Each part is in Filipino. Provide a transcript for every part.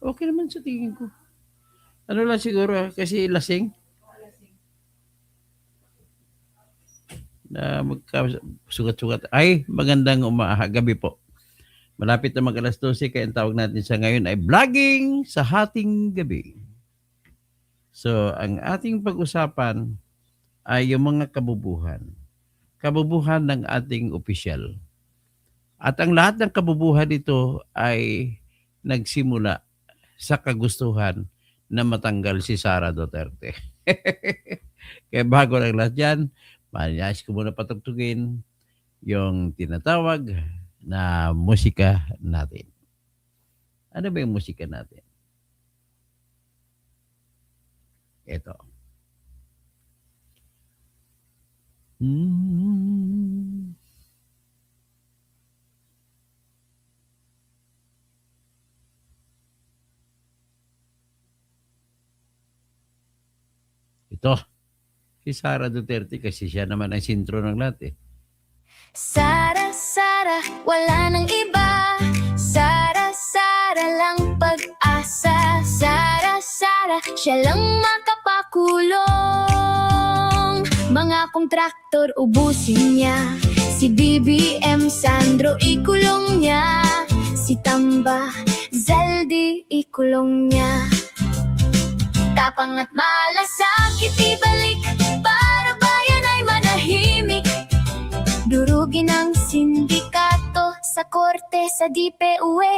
Okay naman sa tingin ko. Ano lang siguro, kasi lasing. Na magkasugat-sugat. Ay, magandang gabi po. Malapit na mag-alas 12, kaya ang tawag natin sa ngayon ay vlogging sa hating gabi. So, ang ating pag-usapan ay yung mga kabubuhan. Kabubuhan ng ating opisyal. At ang lahat ng kabubuhan ito ay nagsimula sa kagustuhan na matanggal si Sara Duterte. Kaya bago lang lahat yan, manayas ko muna patugtugin yung tinatawag na musika natin. Ano ba yung musika natin? Ito. Ito. Si Sara Duterte kasi siya naman ang sintro ng lahat eh. Sara, Sara, wala nang iba. Sara, Sara lang pag-asa. Sara, Sara, siya lang makapakulong. Mga kontraktor ubusin niya. Si BBM Sandro ikulong niya. Si Tamba Zaldi ikulong niya. Tapang at malasakit ibalik para bayan ay manahimik. Durugin ang sindikato sa korte, sa DPUA,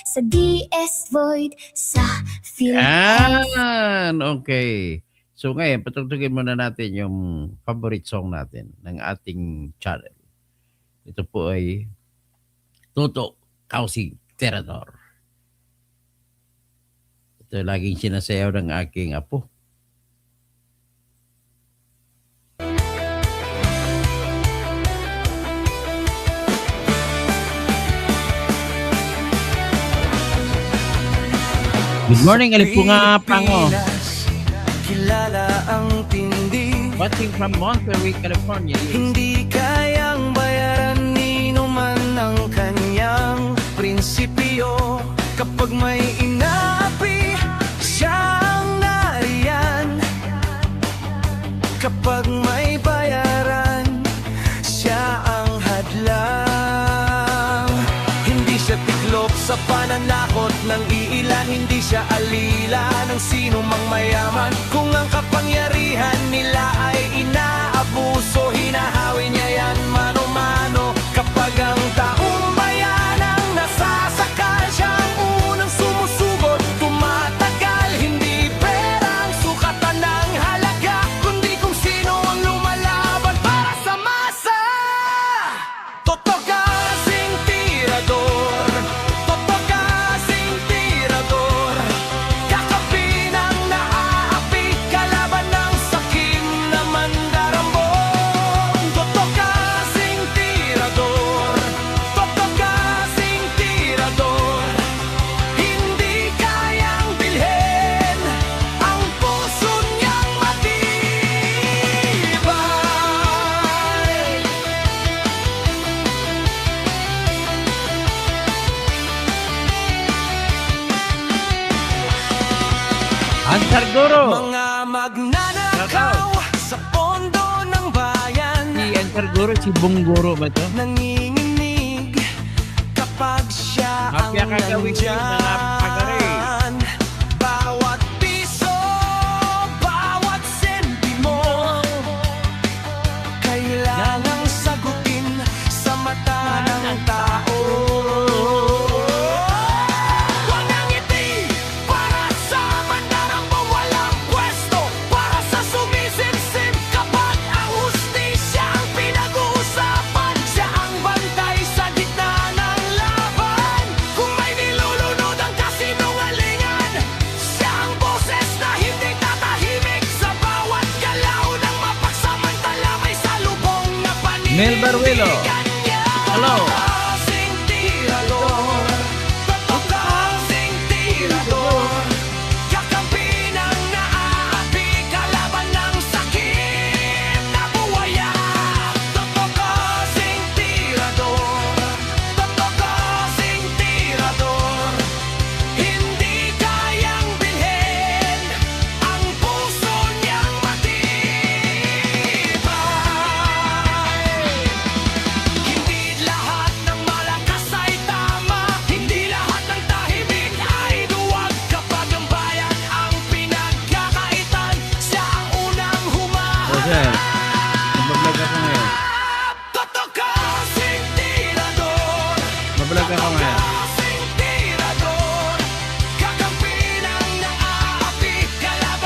sa DS Void, sa Philippines. Okay. So ngayon, patugtugin muna natin yung favorite song natin ng ating channel. Ito po ay Toto Kausig Terador. Ito laging sinasayaw ng aking apo. Good morning, Alipunga Pango. Kilala ang tindi. Watching from Monterey, California. Hindi kayang bayaran ni numan ang kanyang prinsipyo. Kapag may inaapi, siya ang nariyan. Kapag may bayaran, siya ang hadlang. Hindi siya tiklop sa pananakot ng iilan. Hindi siya alila ng sino mang mayaman. Kung ang kapangyarihan nila ay inaabuso, hinahawi niya yan mano-mano. Kapag ang taong bayan ang nasasakal, siya ang unang sumusugot, tumatagal. Hindi perang sukatan ng halaga, kundi kung sino ang lumalaban para sa masa. Toto kasing tirador, toto kasing tirador. Kakampi ng naaapi, kalaban ng sakim na mandarambong. Toto kasing tirador, toto kasing tirador. Hindi kayang bilhin ang puso niyang matibay. Ansargoro. Mga magnanakaw sa pondo ng bayan, Si Ansargoro, si Bonggoro ba ito? nanginginig kapag siya ang Mafia kagawin ko yung mga pagare. nandyan. Bawat piso, bawat sentimo, kailangang sagutin sa mata ng tao. Walang ngiti para sa mandarambong walang pwesto, para sa sumisimsim kapag ang hustisya ang pinag-uusapan. Siya ang bantay sa gitna ng laban. Kung may nilulunod ang kasinungalingan, siya ang boses na hindi tatahimik. Sa bawat galaw ng mapagsamantala may salubong na panindigan. Mel Baruelo. Hello. Kasing tirador, toto kasing tirador. Kakampi ng naaapi, kalaban ng sakim na buwaya. Toto kasing tirador, toto kasing tirador. Hindi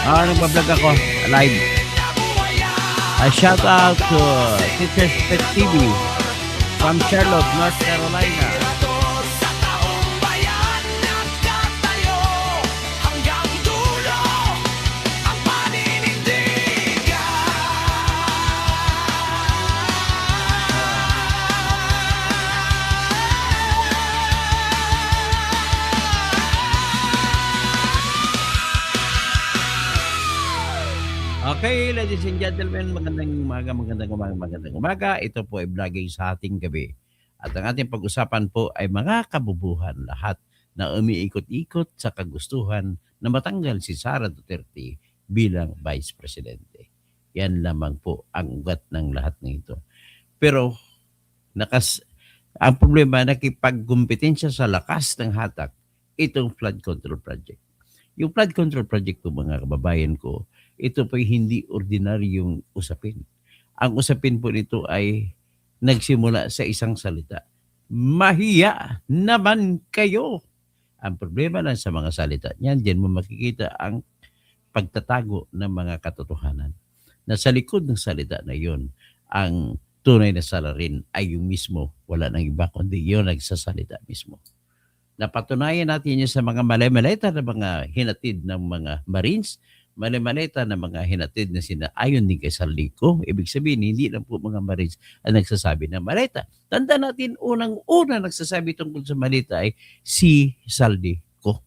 Nagbablog ako. Live. Shout out to Teachers Pet TV from Charlotte, North Carolina. Sa taong bayan nagkatayo hanggang dulo ang paninindigan. Okay, ladies and gentlemen, magandang umaga. Ito po ay vlogging sa ating gabi. At ang ating pag-usapan po ay mga kabubuhan lahat na umiikot-ikot sa kagustuhan na matanggal si Sara Duterte bilang Vice Presidente. Yan lamang po ang ugat ng lahat ng ito. Pero ang problema, nakipagkumpetensya sa lakas ng hatak itong flood control project. Yung flood control project po, mga kababayan ko, ito po hindi ordinaryong usapin. Ang usapin po nito ay nagsimula sa isang salita. Mahiya naman kayo. Ang problema lang sa mga salita niyan, diyan mo makikita ang pagtatago ng mga katotohanan. Na sa likod ng salita na yon, ang tunay na salarin ay yung mismo, wala nang iba kundi yun nagsasalita mismo. Napatunayan natin yun sa mga malay-maleta na mga hinatid ng mga Marines, malay-maleta na mga hinatid na sina ayon din kay Saldico. Ibig sabihin, hindi lang po mga Marines ang nagsasabi ng maleta. Tanda natin, unang-una nagsasabi tungkol sa maleta ay si Saldico.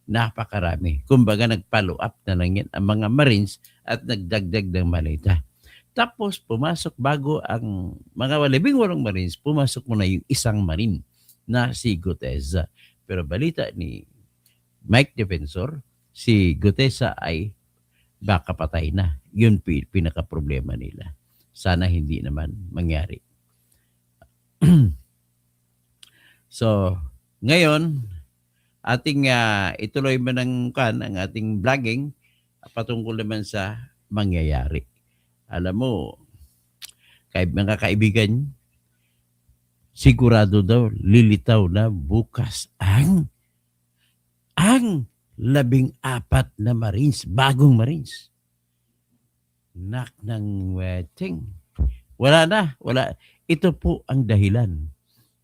Napakarami. Kumbaga, nag-follow up na lang yan ang mga Marines at nagdagdag ng maleta. Tapos, pumasok bago ang mga 18 Marines, pumasok muna yung isang Marine na si Gutesa. Pero balita ni Mike Defensor, si Gutesa ay baka patay na. Yun pinaka-problema nila. Sana hindi naman mangyari. So, ngayon, ating ituloy mo ng ang ating vlogging patungkol naman sa mangyayari. Alam mo, mga kaibigan, sigurado daw lilitaw na bukas ang 14 na Marines, bagong Marines. Nak ng wedding. Wala. Ito po ang dahilan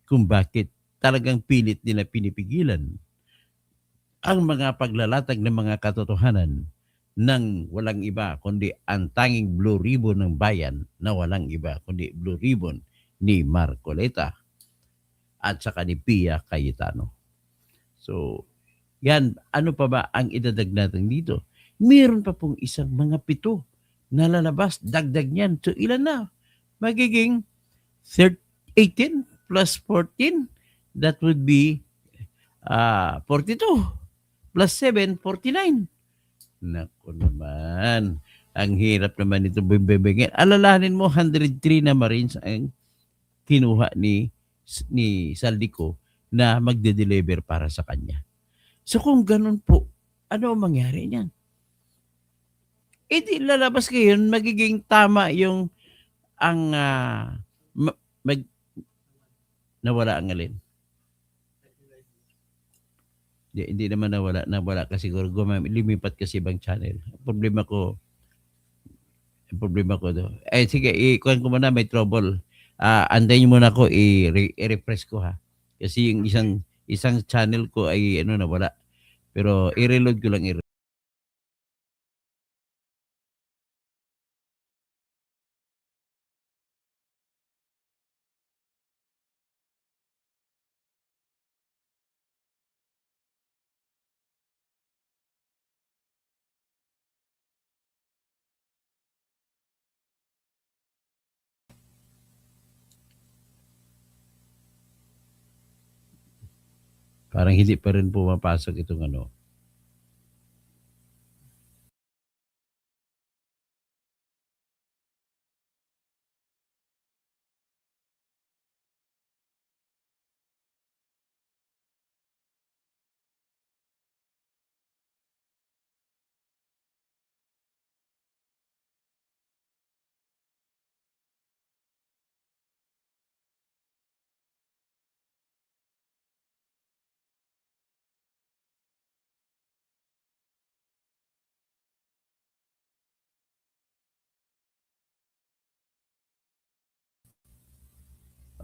kung bakit talagang pilit nila pinipigilan ang mga paglalatag ng mga katotohanan ng walang iba kundi ang tanging blue ribbon ng bayan na walang iba kundi blue ribbon ni Marcoleta at saka ni Pia Cayetano. So, yan, ano pa ba ang idadag natin dito? Meron pa pong isang mga 7 na lalabas, dagdag niyan. So, ilan na? Magiging 18 plus 14, that would be 42 plus 7, 49. Naku naman, ang hirap naman ito bibigyan. Alalahanin mo, 103 na Marines ang kinuha ni Saldico na magde-deliver para sa kanya. So kung ganun po, ano ang mangyari niyan? Di lalabas kayo, magiging tama yung ang nawala ang alin. Hindi naman nawala kasi siguro lumipat kasi ibang channel. Problema ko do. Sige, ikuhan ko muna, may trouble. Antayin muna ko, i-refresh ko ha. Kasi yung isang channel ko ay nawala. Pero i-reload ko lang parang hindi pa rin pumapasok itong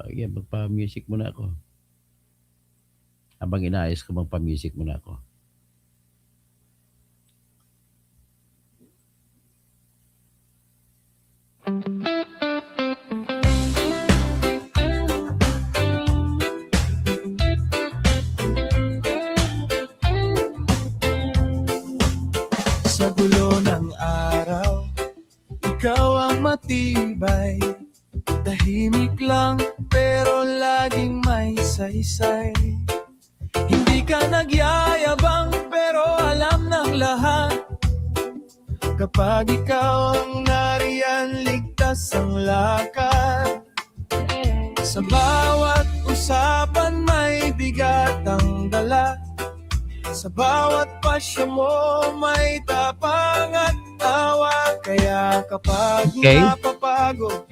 Yan, magpa-music muna ako. Habang inaayos ko, magpa-music muna ako. Sa gulo ng araw, ikaw ang matibay. Tahimik lang pero laging may saysay. Hindi ka nagyayabang pero alam ng lahat. Kapag ikaw ang nariyan, ligtas ang lakad. Sa bawat usapan may bigat ang dala. Sa bawat pasya mo may tapang at tawa. Kaya kapag Okay. napapagod,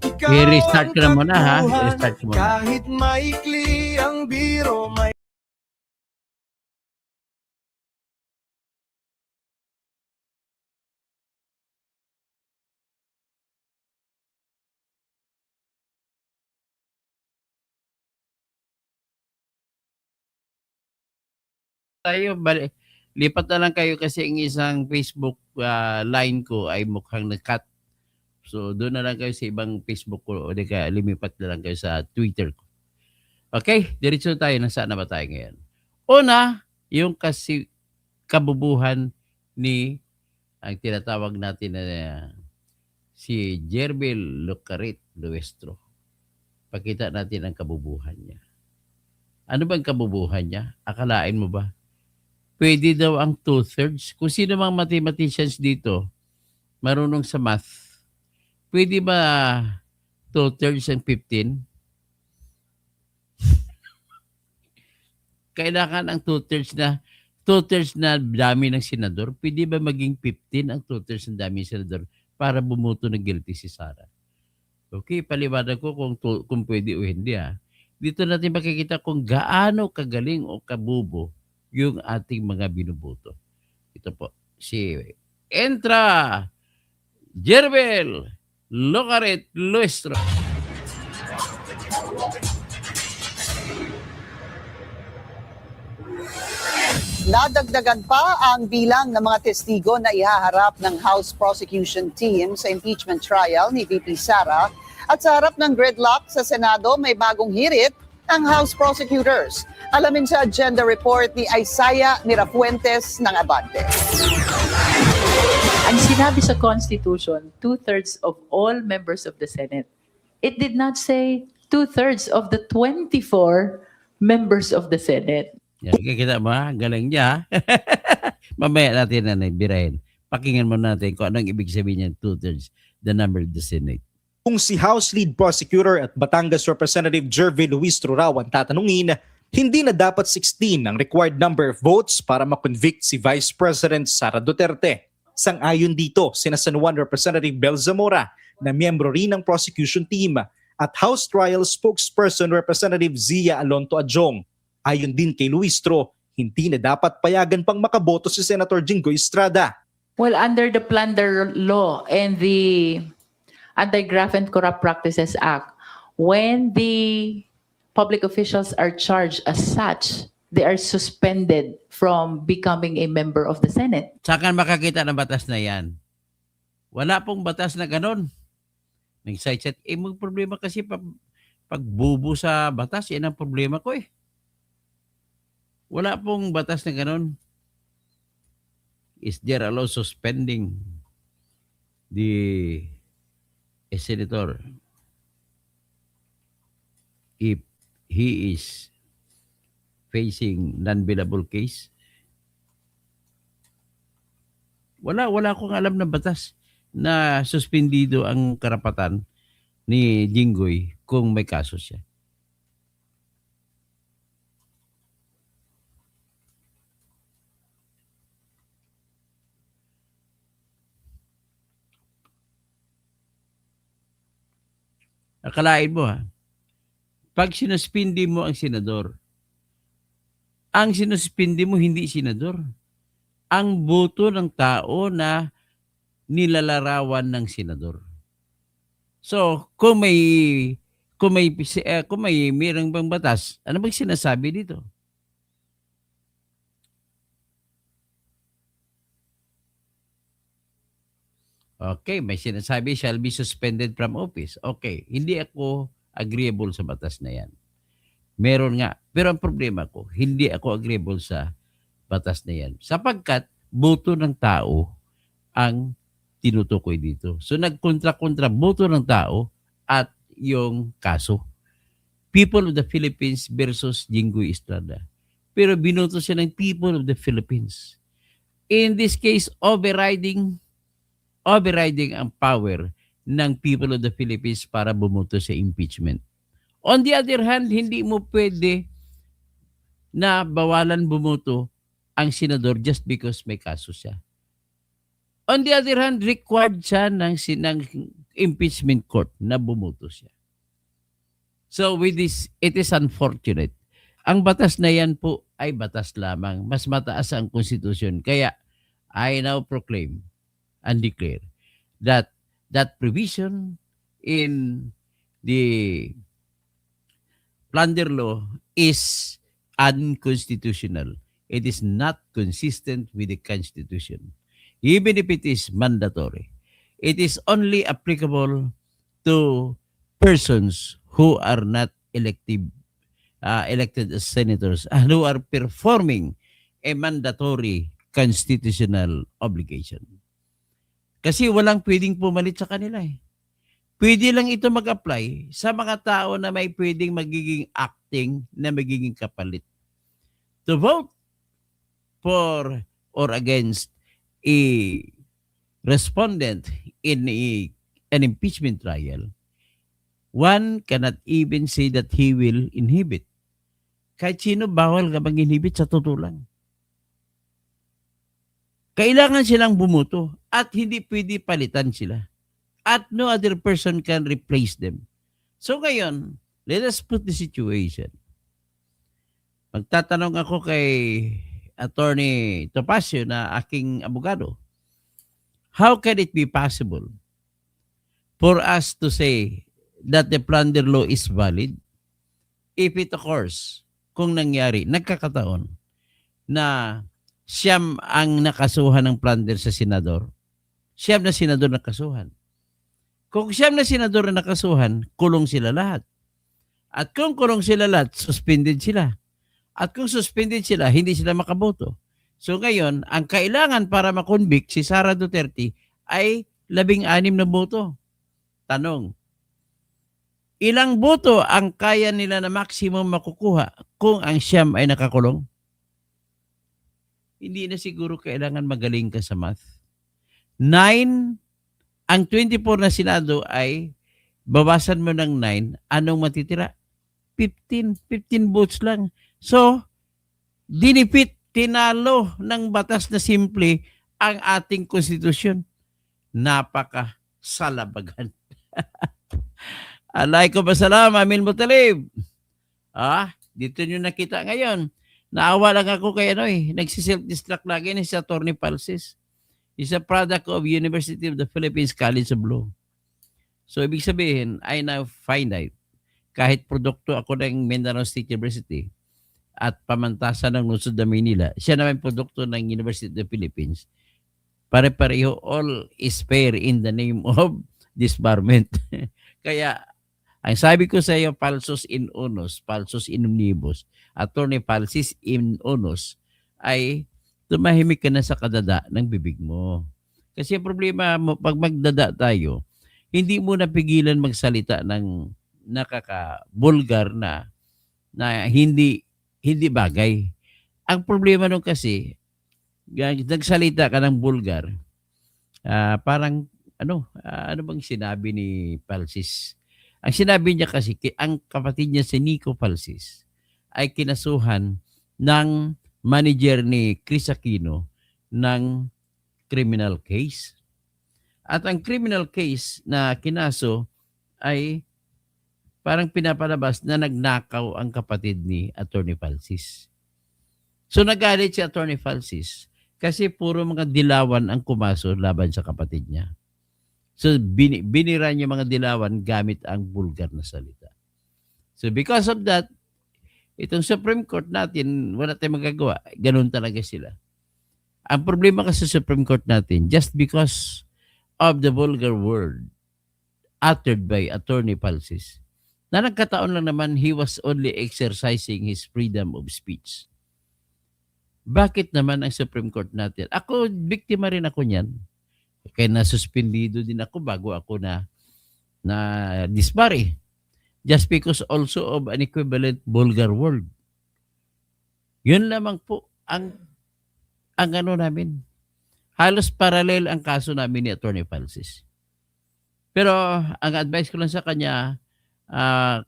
ikaw I-restart ko na ang muna, ha? takbuhan. I-restart ko muna. Kahit maikli ang biro, may Tayo, lipat na lang kayo kasi ang isang Facebook line ko ay mukhang na-cut. So, doon na lang kayo sa ibang Facebook ko o di kaya lumipat na lang kayo sa Twitter ko. Okay, diretso tayo. Nasaan na ba tayo ngayon? Una, yung kasi kabubuhan ni ang tinatawag natin na si Jerbil Lucarit Luestro. Pakita natin ang kabubuhan niya. Ano bang kabubuhan niya? Akalain mo ba? Pwede daw ang 2/3. Kung sino mang mathematicians dito, marunong sa math, pwede ba 2/3 and 15? Kailangan ang 2/3 na dami ng senador. Pwede ba maging 15 ang 2/3 ng dami ng senador para bumuto na guilty si Sara? Okay, paliwanag ko kung pwede o hindi. Dito natin makikita kung gaano kagaling o kabubo yung ating mga binuboto. Ito po, si Entra Jerbel Lucarit Luestro. Nadagdagan pa ang bilang ng mga testigo na ihaharap ng House Prosecution Team sa impeachment trial ni VP Sara at sa harap ng gridlock sa Senado may bagong hirit ang House Prosecutors. Alamin sa agenda report ni Isaiah Mirafuentes ng Abante. Ang sinabi sa Constitution, 2/3 of all members of the Senate. It did not say 2/3 of the 24 members of the Senate. Yan, kita mo ha? Galing niya. Mamaya natin na birahin. Pakinggan mo natin kung anong ibig sabihin niya 2/3, the number of the Senate. Kung si House Lead Prosecutor at Batangas Representative Jervil Luistro raw ang tatanungin, hindi na dapat 16 ang required number of votes para ma-convict si Vice President Sara Duterte. Sang-ayon dito, sina San Juan Representative Bel Zamora na miyembro rin ng prosecution team at House Trial Spokesperson Representative Zia Alonto Adjong. Ayon din kay Luistro, hindi na dapat payagan pang makaboto si Senator Jinggoy Estrada. Well, under the Plunder Law and the Anti-Graft and Corrupt Practices Act, when the public officials are charged as such, they are suspended from becoming a member of the Senate. Saan makakita ng batas na yan? Wala pong batas na ganon. Nag-side-set. May problema kasi pagbubo sa batas, yan ang problema ko eh. Wala pong batas na ganon. Is there a law suspending a senator if he is facing non-bailable case? Wala akong alam na batas na suspendido ang karapatan ni Jinggoy kung may kaso siya. Akalain mo pag sinuspindi mo ang senador, ang sinuspindi mo hindi senador, ang boto ng tao na nilalarawan ng senador. So, kung kung may mayroong bang batas, ano bang sinasabi dito? Okay, may sinasabi shall be suspended from office. Okay, hindi ako agreeable sa batas na yan. Meron nga. Pero ang problema ko, hindi ako agreeable sa batas na yan. Sapagkat boto ng tao ang tinutukoy dito. So nagkontra-kontra boto ng tao at yung kaso. People of the Philippines versus Jinggoy Estrada. Pero binoto siya ng people of the Philippines. In this case, overriding ang power ng people of the Philippines para bumoto sa impeachment. On the other hand, hindi mo pwede na bawalan bumoto ang senador just because may kaso siya. On the other hand, required siya ng impeachment court na bumoto siya. So with this, it is unfortunate. Ang batas na yan po ay batas lamang. Mas mataas ang konstitusyon. Kaya I now proclaim and declare that provision in the plunder law is unconstitutional. It is not consistent with the Constitution. Even if it is mandatory, it is only applicable to persons who are not elected as senators and who are performing a mandatory constitutional obligation. Kasi walang pwedeng pumalit sa kanila eh. Pwede lang ito mag-apply sa mga tao na may pwedeng magiging acting na magiging kapalit. To vote for or against a respondent in an impeachment trial, one cannot even say that he will inhibit. Kahit sino, bawal ka mag-inhibit sa totoo lang. Kailangan silang bumuto at hindi pwede palitan sila. At no other person can replace them. So ngayon, let us put the situation. Magtatanong ako kay Attorney Topacio na aking abogado. How can it be possible for us to say that the plunder law is valid if it occurs, kung nangyari, nagkakataon na siyam ang nakasuhan ng plunder sa senador, siyam na senador nakasuhan. Kung siyam na senador na nakasuhan, kulong sila lahat. At kung kulong sila lahat, suspended sila. At kung suspended sila, hindi sila makaboto. So ngayon, ang kailangan para makonvict si Sara Duterte ay 16 na boto. Tanong, ilang boto ang kaya nila na maximum makukuha kung ang siyam ay nakakulong? Hindi na siguro kailangan magaling ka sa math. 9, ang 24 na Senado ay bawasan mo ng 9, anong matitira? 15 votes lang. So, dinipit, tinalo ng batas na simple ang ating konstitusyon. Napaka salabagan. Alaikum assalam, Amin Mutalib. Dito nyo nakita ngayon. Naawa lang ako kay nagsiself-destruct lagi ni si Attorney Palsis. He's a product of University of the Philippines College of Law. So, ibig sabihin, I now find out, kahit produkto ako ng Mindanao State University at pamantasan ng lungsod ng Manila, siya naman produkto ng University of the Philippines. Pare-pareho, all is fair in the name of disbarment. Kaya, ang sabi ko sa iyo, falsus in unos, falsus in omnibus, Attorney Palsis in unos, ay tumahimik ka na sa kadada ng bibig mo. Kasi ang problema mo, pag magdada tayo, hindi mo napigilan magsalita ng nakaka-bulgar na hindi bagay. Ang problema nung kasi, nagsalita ka ng bulgar, parang ano bang sinabi ni Palsis? Ang sinabi niya kasi, ang kapatid niya si Nico Palsis ay kinasuhan ng manager ni Chris Aquino ng criminal case. At ang criminal case na kinaso ay parang pinapalabas na nagnakaw ang kapatid ni Attorney Palsis. So nagalit si Attorney Palsis kasi puro mga dilawan ang kumaso laban sa kapatid niya. So binira niya mga dilawan gamit ang bulgar na salita. So because of that, itong Supreme Court natin, wala tayong magagawa. Ganun talaga sila. Ang problema kasi sa Supreme Court natin, just because of the vulgar word uttered by Attorney Palsis, na nagkataon lang naman he was only exercising his freedom of speech. Bakit naman ang Supreme Court natin? Ako, biktima rin ako niyan. Kaya nasuspendido din ako bago ako na disbarre. Just because also of an equivalent vulgar word. Yun lamang po ang ano namin. Halos parallel ang kaso namin ni Attorney Palsis. Pero ang advice ko lang sa kanya,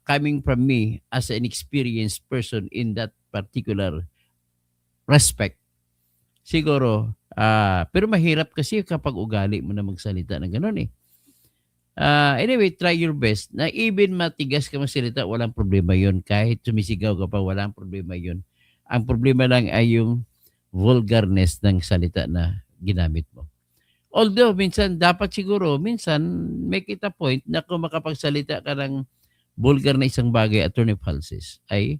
coming from me as an experienced person in that particular respect, siguro, pero mahirap kasi kapag ugali mo na magsalita ng gano'n eh. Anyway, try your best na even matigas ka magsalita, walang problema yon. Kahit sumisigaw ka pa, walang problema yon. Ang problema lang ay yung vulgarness ng salita na ginamit mo. Although, minsan, dapat siguro, minsan, make it a point na kung makapagsalita ka ng vulgar na isang bagay, Attorney Palsis, ay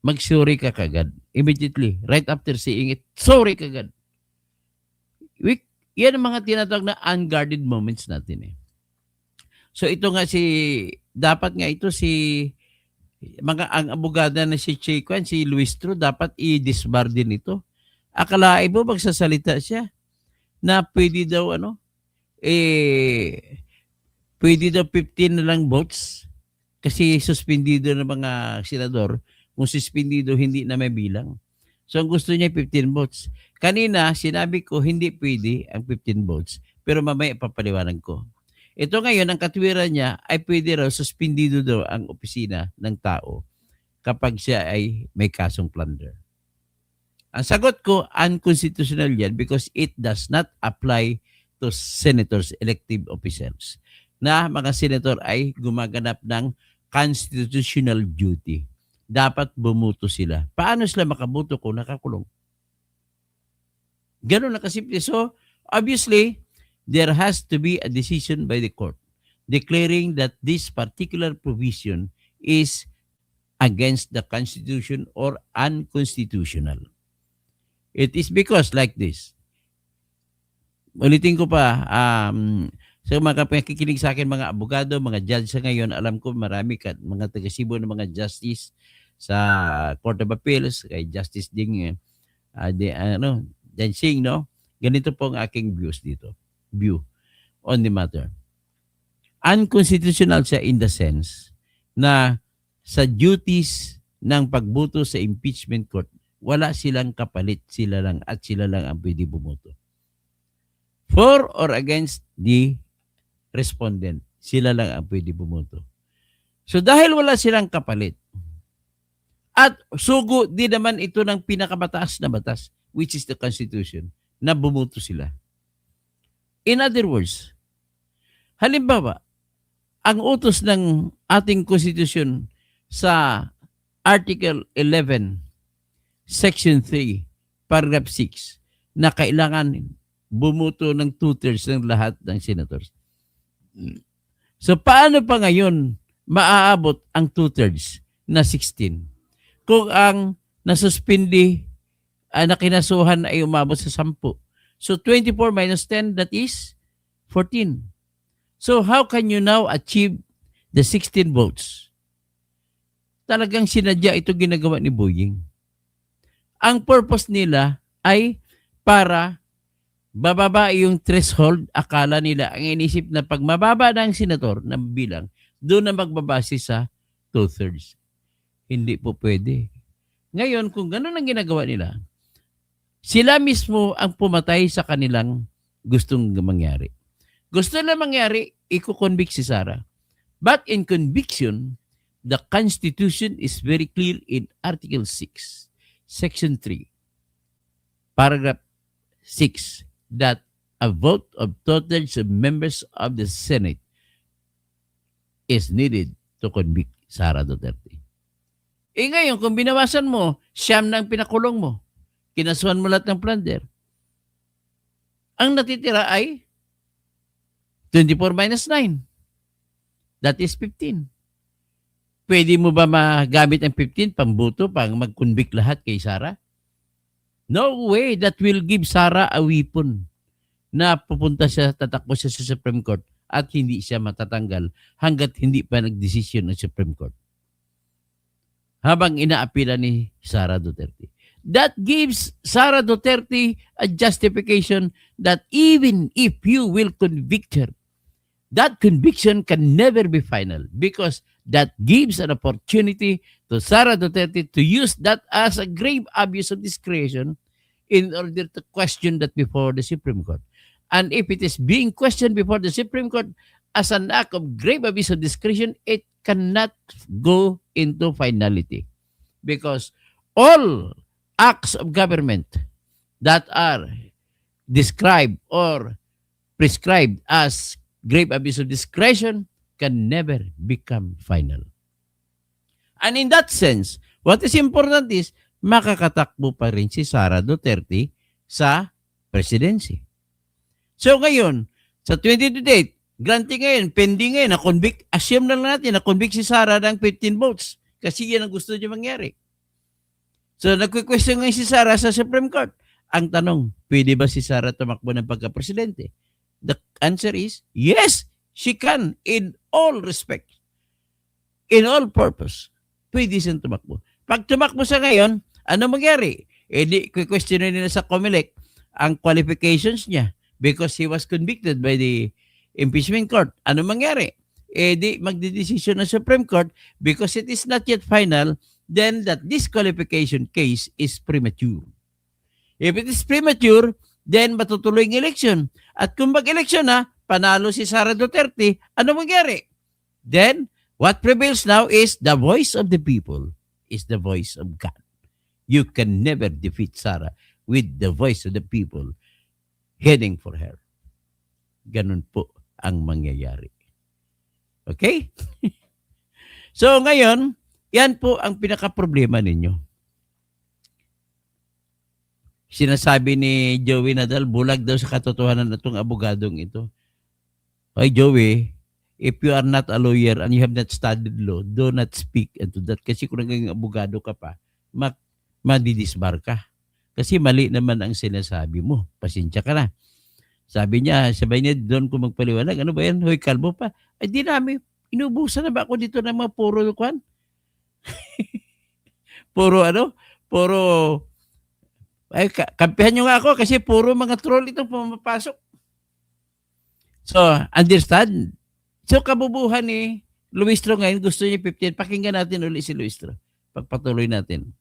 mag-sorry ka kagad. Immediately, right after saying it, sorry kagad. Yan ang mga tinatawag na unguarded moments natin eh. So ito nga dapat nga ito ang abogada na si Chequan, si Luis Tru, dapat i-disbar din ito. Akalain mo magsasalita siya na pwede daw pwede daw 15 na lang votes kasi suspendido ng mga senador. Kung suspendido, hindi na may bilang. So ang gusto niya 15 votes. Kanina, sinabi ko hindi pwede ang 15 votes. Pero mamaya papaliwanag ko. Ito ngayon, ang katwiran niya ay pwede raw suspendido daw ang opisina ng tao kapag siya ay may kasong plunder. Ang sagot ko, unconstitutional yan because it does not apply to senators, elective officials, na mga senator ay gumaganap ng constitutional duty. Dapat bumuto sila. Paano sila makabuto kung nakakulong? Ganun na kasimple. So, obviously, there has to be a decision by the court declaring that this particular provision is against the Constitution or unconstitutional. It is because like this. Ulitin ko pa, sa mga pakikinig sa akin, mga abogado, mga judge sa ngayon, alam ko marami mga taga-Cebu ng mga justice sa Court of Appeals, kay Justice Ding, Dancing, no? Ganito po ang aking view on the matter. Unconstitutional siya in the sense na sa duties ng pagboto sa impeachment court, wala silang kapalit, sila lang ang pwede bumoto. For or against the respondent, sila lang ang pwede bumoto. So dahil wala silang kapalit, at sugo din naman ito ng pinakamataas na batas, which is the Constitution, na bumuto sila. In other words, halimbawa, ang utos ng ating Constitution sa Article 11, Section 3, Paragraph 6, na kailangan bumuto ng 2/3 ng lahat ng senators. So paano pa ngayon maaabot ang 2/3 na 16? Kung ang nasuspindi na kinasuhan ay umabot sa 10. So 24 minus 10, that is 14. So how can you now achieve the 16 votes? Talagang sinadya ito ginagawa ni Boying. Ang purpose nila ay para bababa yung threshold. Akala nila, ang inisip na pag mababa na ang senator na bilang, doon na magbabase sa 2/3. Hindi po pwede. Ngayon, kung gano'n ang ginagawa nila, sila mismo ang pumatay sa kanilang gustong mangyari. Gusto na mangyari, iko-convict si Sara. But in conviction, the Constitution is very clear in Article 6, Section 3, Paragraph 6, that a vote of 2/3 of members of the Senate is needed to convict Sara Duterte. Ngayon, kung binawasan mo, siyam na ang pinakulong mo, kinasuhan mo lahat ng plunder, ang natitira ay 24 minus 9. That is 15. Pwede mo ba magamit ang 15 pambuto pang mag-convict lahat kay Sara? No way. That will give Sara a weapon na pupunta siya, tatakbo siya sa Supreme Court at hindi siya matatanggal hanggat hindi pa nagdesisyon ng Supreme Court. Habang inaapila ni Sara Duterte. That gives Sara Duterte a justification that even if you will convict her, that conviction can never be final because that gives an opportunity to Sara Duterte to use that as a grave abuse of discretion in order to question that before the Supreme Court. And if it is being questioned before the Supreme Court as an act of grave abuse of discretion, it cannot go into finality because all acts of government that are described or prescribed as grave abuse of discretion can never become final. And in that sense, what is important is makakatakbo pa rin si Sara Duterte sa presidency. So ngayon, sa 2028, granting ngayon, pending ngayon, na-convict, assume na lang natin, na-convict si Sara ng 15 votes kasi yan ang gusto niya mangyari. So nagque-question ngayon si Sara sa Supreme Court. Ang tanong, pwede ba si Sara tumakbo ng pagka-presidente? The answer is, yes, she can in all respect. In all purpose. Pwede siyang tumakbo. Pag tumakbo sa ngayon, ano mangyari? Di question nila sa COMELEC ang qualifications niya because he was convicted by the impeachment court. Ano mangyari? Di magdedesisyon ng Supreme Court because it is not yet final, then that disqualification case is premature. If it is premature, then matutuloy ang election. At kung mag-election na, panalo si Sara Duterte, ano mangyari? Then, what prevails now is the voice of the people is the voice of God. You can never defeat Sara with the voice of the people heading for her. Ganun po ang mangyayari. Okay? So ngayon, yan po ang pinaka-problema ninyo. Sinasabi ni Joey Nadal, bulag daw sa katotohanan na itong abogadong ito. Ay Joey, if you are not a lawyer and you have not studied law, do not speak into that. Kasi kung naging abogado ka pa, madidisbar ka. Kasi mali naman ang sinasabi mo. Pasensya ka na. Sabi niya, doon ko magpaliwanag. Ano ba yan? Hoy, kalbo pa. Ay, di namin. Inubusan na ba ako dito ng mga puro kwan? Puro ano? Puro, ay, kampihan nyo nga ako kasi puro mga troll itong pumapasok. So, understand? So, kabubuhan ni Luistro ngayon, gusto niya 15. Pakinggan natin ulit si Luistro. Pagpatuloy natin.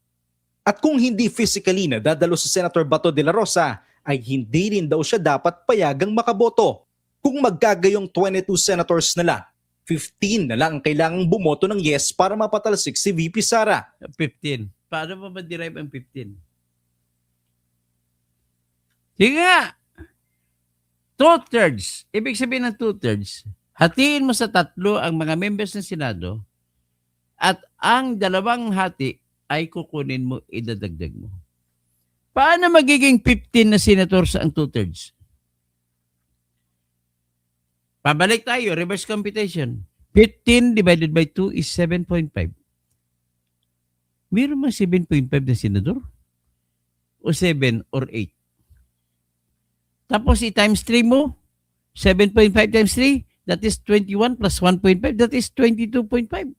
At kung hindi physically na dadalo si Senator Bato de la Rosa, ay hindi rin daw siya dapat payagang makaboto. Kung magkagayong 22 senators na lang, 15 na lang ang kailangang bumoto ng yes para mapatalsik si VP Sara. 15. Paano mo ma-derive ang 15? Sige nga. 2/3. Ibig sabihin ng 2/3, hatiin mo sa 3 ang mga members ng Senado at ang 2 hati ay kukunin mo, idadagdag mo. Paano magiging 15 na senators ang 2/3? Pabalik tayo, reverse computation. 15 divided by 2 is 7.5. Meron mga 7.5 na senador? O 7 or 8? Tapos i-times 3 mo, 7.5 times 3, that is 21 plus 1.5, that is 22.5.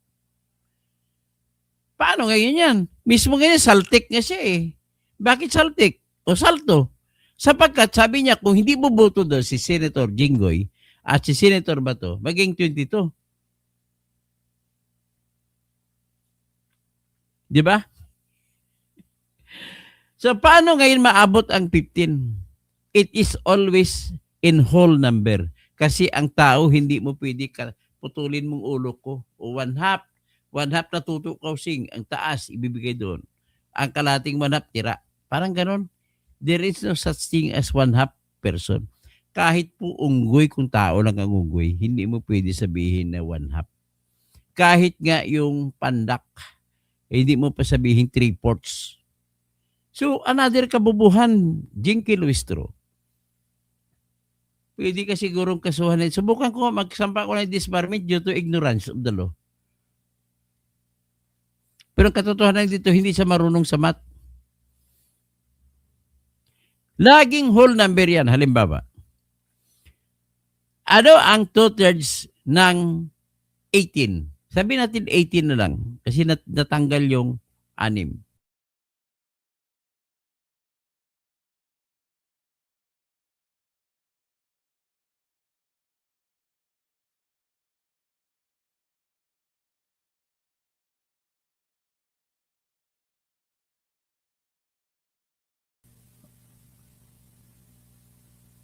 Paano ngayon yan? Mismo ngayon, saltik nga siya eh. Bakit saltik? O salto? Sapagkat sabi niya, kung hindi boboto daw si Senator Jinggoy at si Senator Bato, maging 22. Di ba? So, paano ngayon maabot ang 15? It is always in whole number. Kasi ang tao, hindi mo pwede putulin mong ulo ko. O 1/2. 1/2 na tutukaw sing. Ang taas, ibibigay doon. Ang kalating 1/2, tira. Parang ganon. There is no such thing as 1/2 person. Kahit po unggoy, kung tao lang ang unggoy, hindi mo pwede sabihin na 1/2. Kahit nga yung pandak, hindi mo pa sabihin 3/4. So, another kabubuhan, Jinky Luistro. Pwede ka sigurong kasuhan. Subukan ko, magsampa ko ng disbarment due to ignorance of the law. Pero ang katotohanan dito, hindi siya marunong sa math. Laging whole number yan. Halimbawa, ano ang 2/3 ng 18? Sabi natin 18 na lang kasi natanggal yung 6.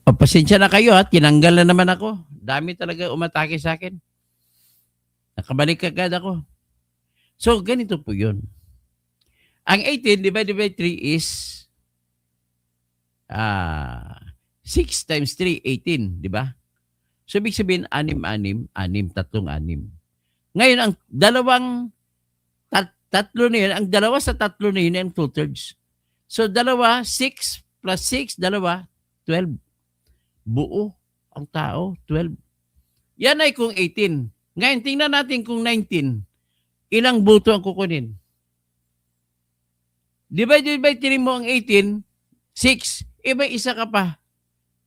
O, pasensya na kayo ha, tinanggal na naman ako. Dami talaga umatake sa akin. Nakabalik agad ako. So, ganito po yun. Ang 18 divided by 3 is 6 times 3, 18, di ba? So, ibig sabihin, 6, 6, 6, 6. Ngayon, ang dalawang tatlo na yun, ang dalawa sa tatlo na yun, ang 2/3. So, 6 plus 6, 12. Buo ang tao, 12. Yan ay kung 18. Ngayon, tingnan natin kung 19. Ilang buto ang kukunin? Divided by 3 mo ang 18, 6. Iba isa ka pa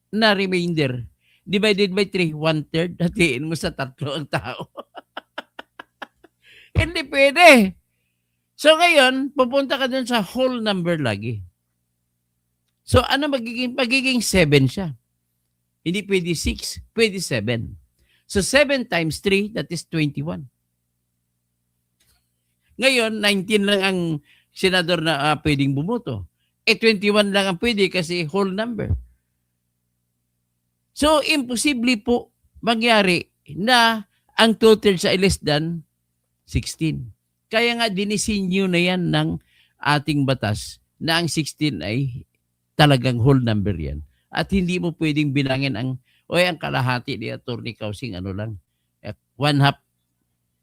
na remainder. Divided by 3, 1/3. Hatiin mo sa tatlo ang tao. Hindi pwede. So ngayon, pupunta ka dun sa whole number lagi. So ano magiging 7 siya? Hindi pwede 6, pwede 7. So 7 times 3, that is 21. Ngayon, 19 lang ang senador na pwedeng bumoto. 21 lang ang pwede kasi whole number. So, imposible po mangyari na ang 2/3 ay less than 16. Kaya nga dinisinyo na yan ng ating batas na ang 16 ay talagang whole number yan. At hindi mo pwedeng bilangin ang kalahati ni Attorney Kausing lang. 1/2.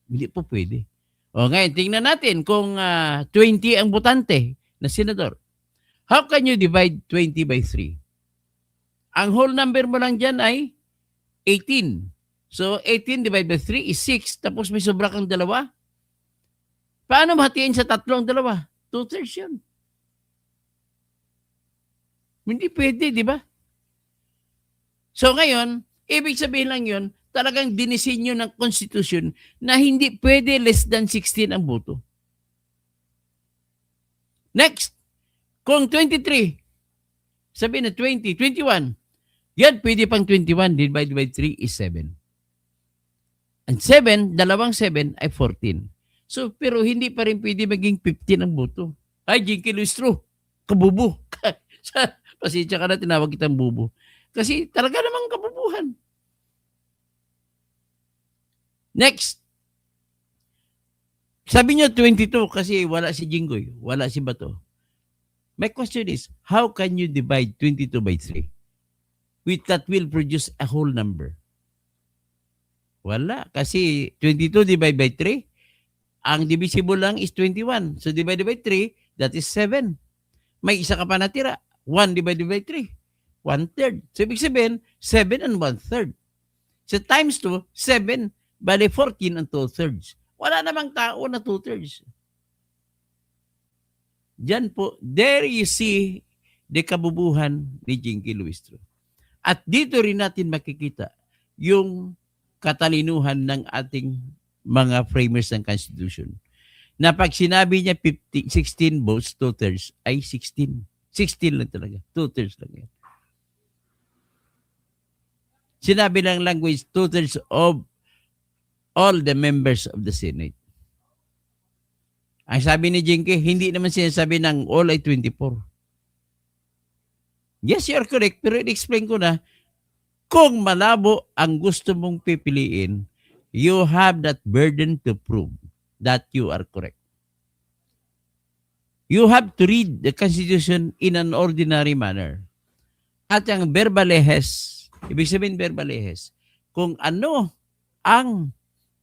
Hindi po pwede. O ngayon, tingnan natin kung 20 ang botante na senador. How can you divide 20 by 3? Ang whole number mo lang dyan ay 18. So, 18 divided by 3 is 6. Tapos may sobra kang dalawa. Paano mahatiin sa tatlo ang dalawa? 2/3 yun. Hindi pwede, di ba? So ngayon, ibig sabihin lang yun, talagang dinisenyo ng konstitusyon na hindi pwede less than 16 ang boto. Next, kung 23, sabihin na 20, 21, yan pwede pang 21 divided by 3 is 7. And 7, dalawang 7 ay 14. So, pero hindi pa rin pwede maging 15 ang boto. Ay, Jinky Luistro, kabubo. Pasensya ka na, tinawag kitang bubo. Kasi talaga namang kabubuhan. Next. Sabi niyo 22 kasi wala si Jinggoy, wala si Bato. My question is, how can you divide 22 by 3? Which that will produce a whole number. Wala. Kasi 22 divided by 3, ang divisible lang is 21. So divided by 3, that is 7. May isa ka pa natira. 1 divided by 3. 1/3. So ibig sabihin, 7 and 1/3. So times 2, 7. Bale 14 and 2/3. Wala namang tao na 2/3. Diyan po, there you see the kabubuhan ni Jinky Luistro. At dito rin natin makikita yung katalinuhan ng ating mga framers ng Constitution. Na pag sinabi niya 16 votes, 2/3 ay 16. 16 lang talaga. 2/3 lang yan. Sinabi lang language, 2/3 of all the members of the Senate. Ang sabi ni Jinky, hindi naman sinasabi ng all ay 24. Yes, you're correct. Pero i-explain ko na, kung malabo ang gusto mong pipiliin, you have that burden to prove that you are correct. You have to read the Constitution in an ordinary manner. At ang verbalehes, ibig sabihin verbalehes, kung ano ang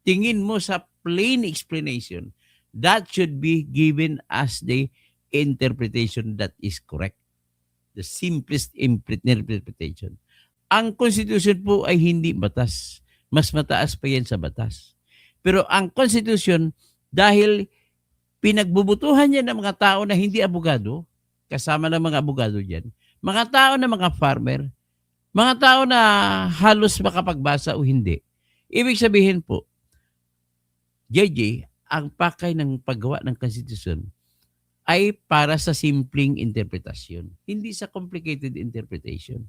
tingin mo sa plain explanation, that should be given as the interpretation that is correct. The simplest interpretation. Ang Constitution po ay hindi batas. Mas mataas pa yan sa batas. Pero ang Constitution, dahil pinagbubutuhan niya ng mga tao na hindi abogado, kasama ng mga abogado dyan, mga tao na mga farmer, mga tao na halos makapagbasa o hindi. Ibig sabihin po, JJ, ang pakay ng paggawa ng konstitusyon ay para sa simpleng interpretasyon, hindi sa complicated interpretation.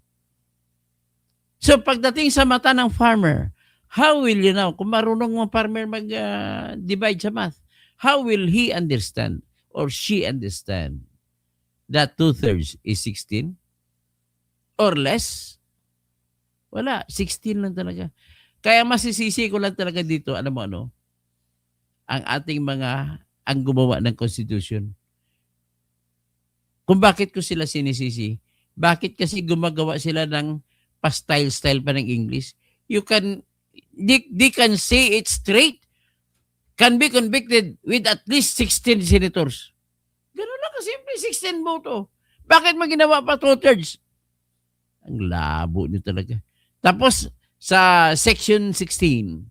So pagdating sa mata ng farmer, how will you know, kung marunong mga farmer mag-divide sa math, how will he understand or she understand that 2/3 is 16 or less? Wala, 16 lang talaga. Kaya masisisi ko lang talaga dito, alam mo ano, ang ating ang gumawa ng Constitution. Kung bakit ko sila sinisisi, bakit kasi gumagawa sila ng pa-style-style pa ng English? They can say it straight, can be convicted with at least 16 senators. Ganun lang kasimple, 16 boto. Bakit mo ginawa pa 2/3? Ang labo nyo talaga. Tapos, sa Section 16,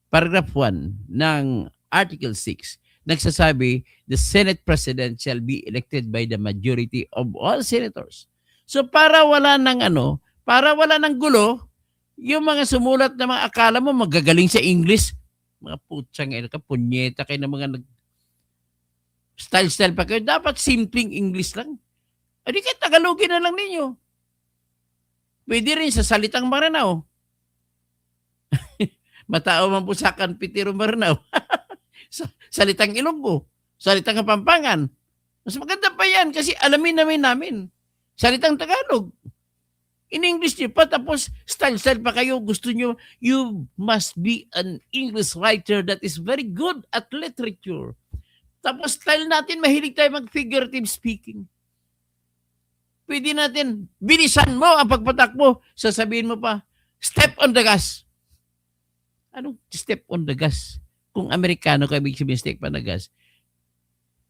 Paragraph 1 ng Article 6, nagsasabi, the Senate President shall be elected by the majority of all senators. So, para wala ng gulo, yung mga sumulat na mga akala mo magagaling sa English, mga putsang ka, punyeta kayo ng mga style pa kayo, dapat simpleng English lang. Adi kayo, Tagalogin na lang ninyo. Pwede rin sa salitang Maranao. Matao man po sa Pitiro Maranao. Salitang Ilonggo, salitang Kapampangan. Mas maganda pa yan kasi alamin namin. Salitang Tagalog. In English nyo pa, tapos style pa kayo. Gusto nyo, you must be an English writer that is very good at literature. Tapos style natin, mahilig tayo mag-figurative speaking. Pwede natin, bilisan mo ang pagpatakbo. Sasabihin mo pa, step on the gas. Anong step on the gas? Kung Amerikano ka, ibig sabihin step on the gas.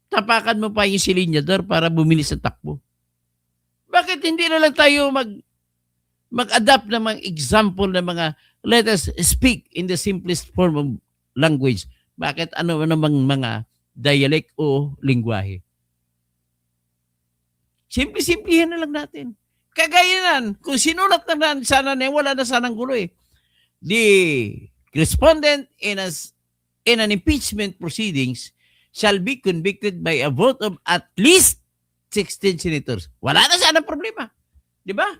Tapakan mo pa yung silinyador para bumilis ang takbo. Bakit hindi na lang tayo mag-adapt ng mga example ng mga let us speak in the simplest form of language? Bakit ano namang mga dialect o lingwahe? Simple-simplihin na lang natin. Kagaya nan, kung sinulat na sana na wala na sanang gulo eh. The respondent in an impeachment proceedings shall be convicted by a vote of at least 16 senators. Wala na sana problema. Di ba?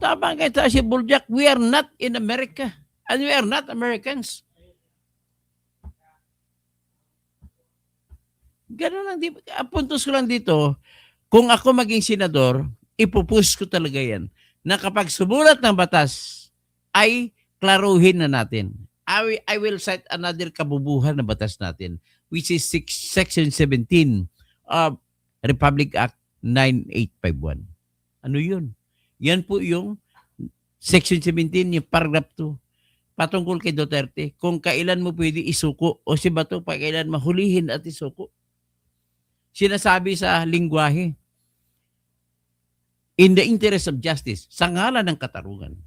Tama nga ito si Buljak, we are not in America and we are not Americans. Ganun lang. Ang puntos ko lang dito, kung ako maging senador, ipupush ko talaga yan na kapag sumulat ng batas, ay klaruhin na natin. I will cite another kabubuhan na batas natin, which is Section 17 of Republic Act 9851. Ano yun? Yan po yung Section 17, yung paragraph 2, patungkol kay Duterte, kung kailan mo pwede isuko o si Bato pa kailan mahulihin at isuko. Sinasabi sa lingwahe, in the interest of justice, sa ngalan ng katarungan,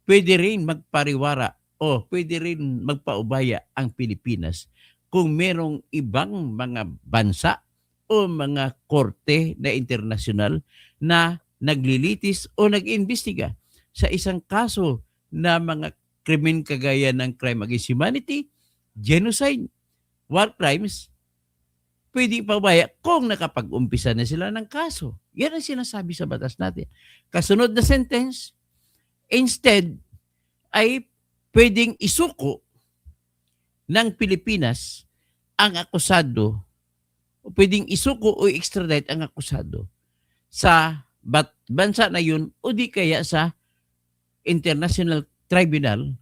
pwede rin magpariwara o pwede rin magpaubaya ang Pilipinas kung merong ibang mga bansa o mga korte na internasyonal na naglilitis o nag-imbestiga sa isang kaso na mga krimen kagaya ng crime against humanity, genocide, war crimes, pwede paubaya kung nakapag-umpisa na sila ng kaso. Yan ang sinasabi sa batas natin. Kasunod na sentence, instead, ay pwedeng isuko ng Pilipinas ang akusado o pwedeng isuko o extradite ang akusado sa bansa na yun o di kaya sa International Tribunal,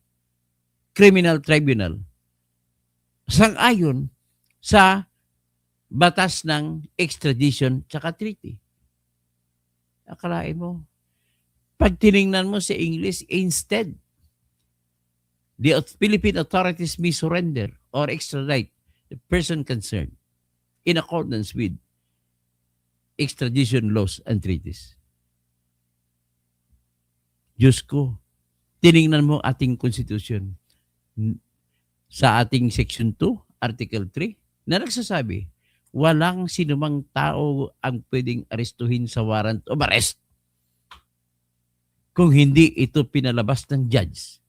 Criminal Tribunal, sang-ayon sa batas ng extradition tsaka treaty. Akalain mo, pag tiningnan mo sa English, instead, the Philippine authorities may surrender or extradite the person concerned in accordance with extradition laws and treaties. Diyos ko, tiningnan mo ating constitution. sa ating Section 2, Article 3, na nagsasabi, walang sinumang tao ang pwedeng arestuhin sa warrant of arrest kung hindi ito pinalabas ng judge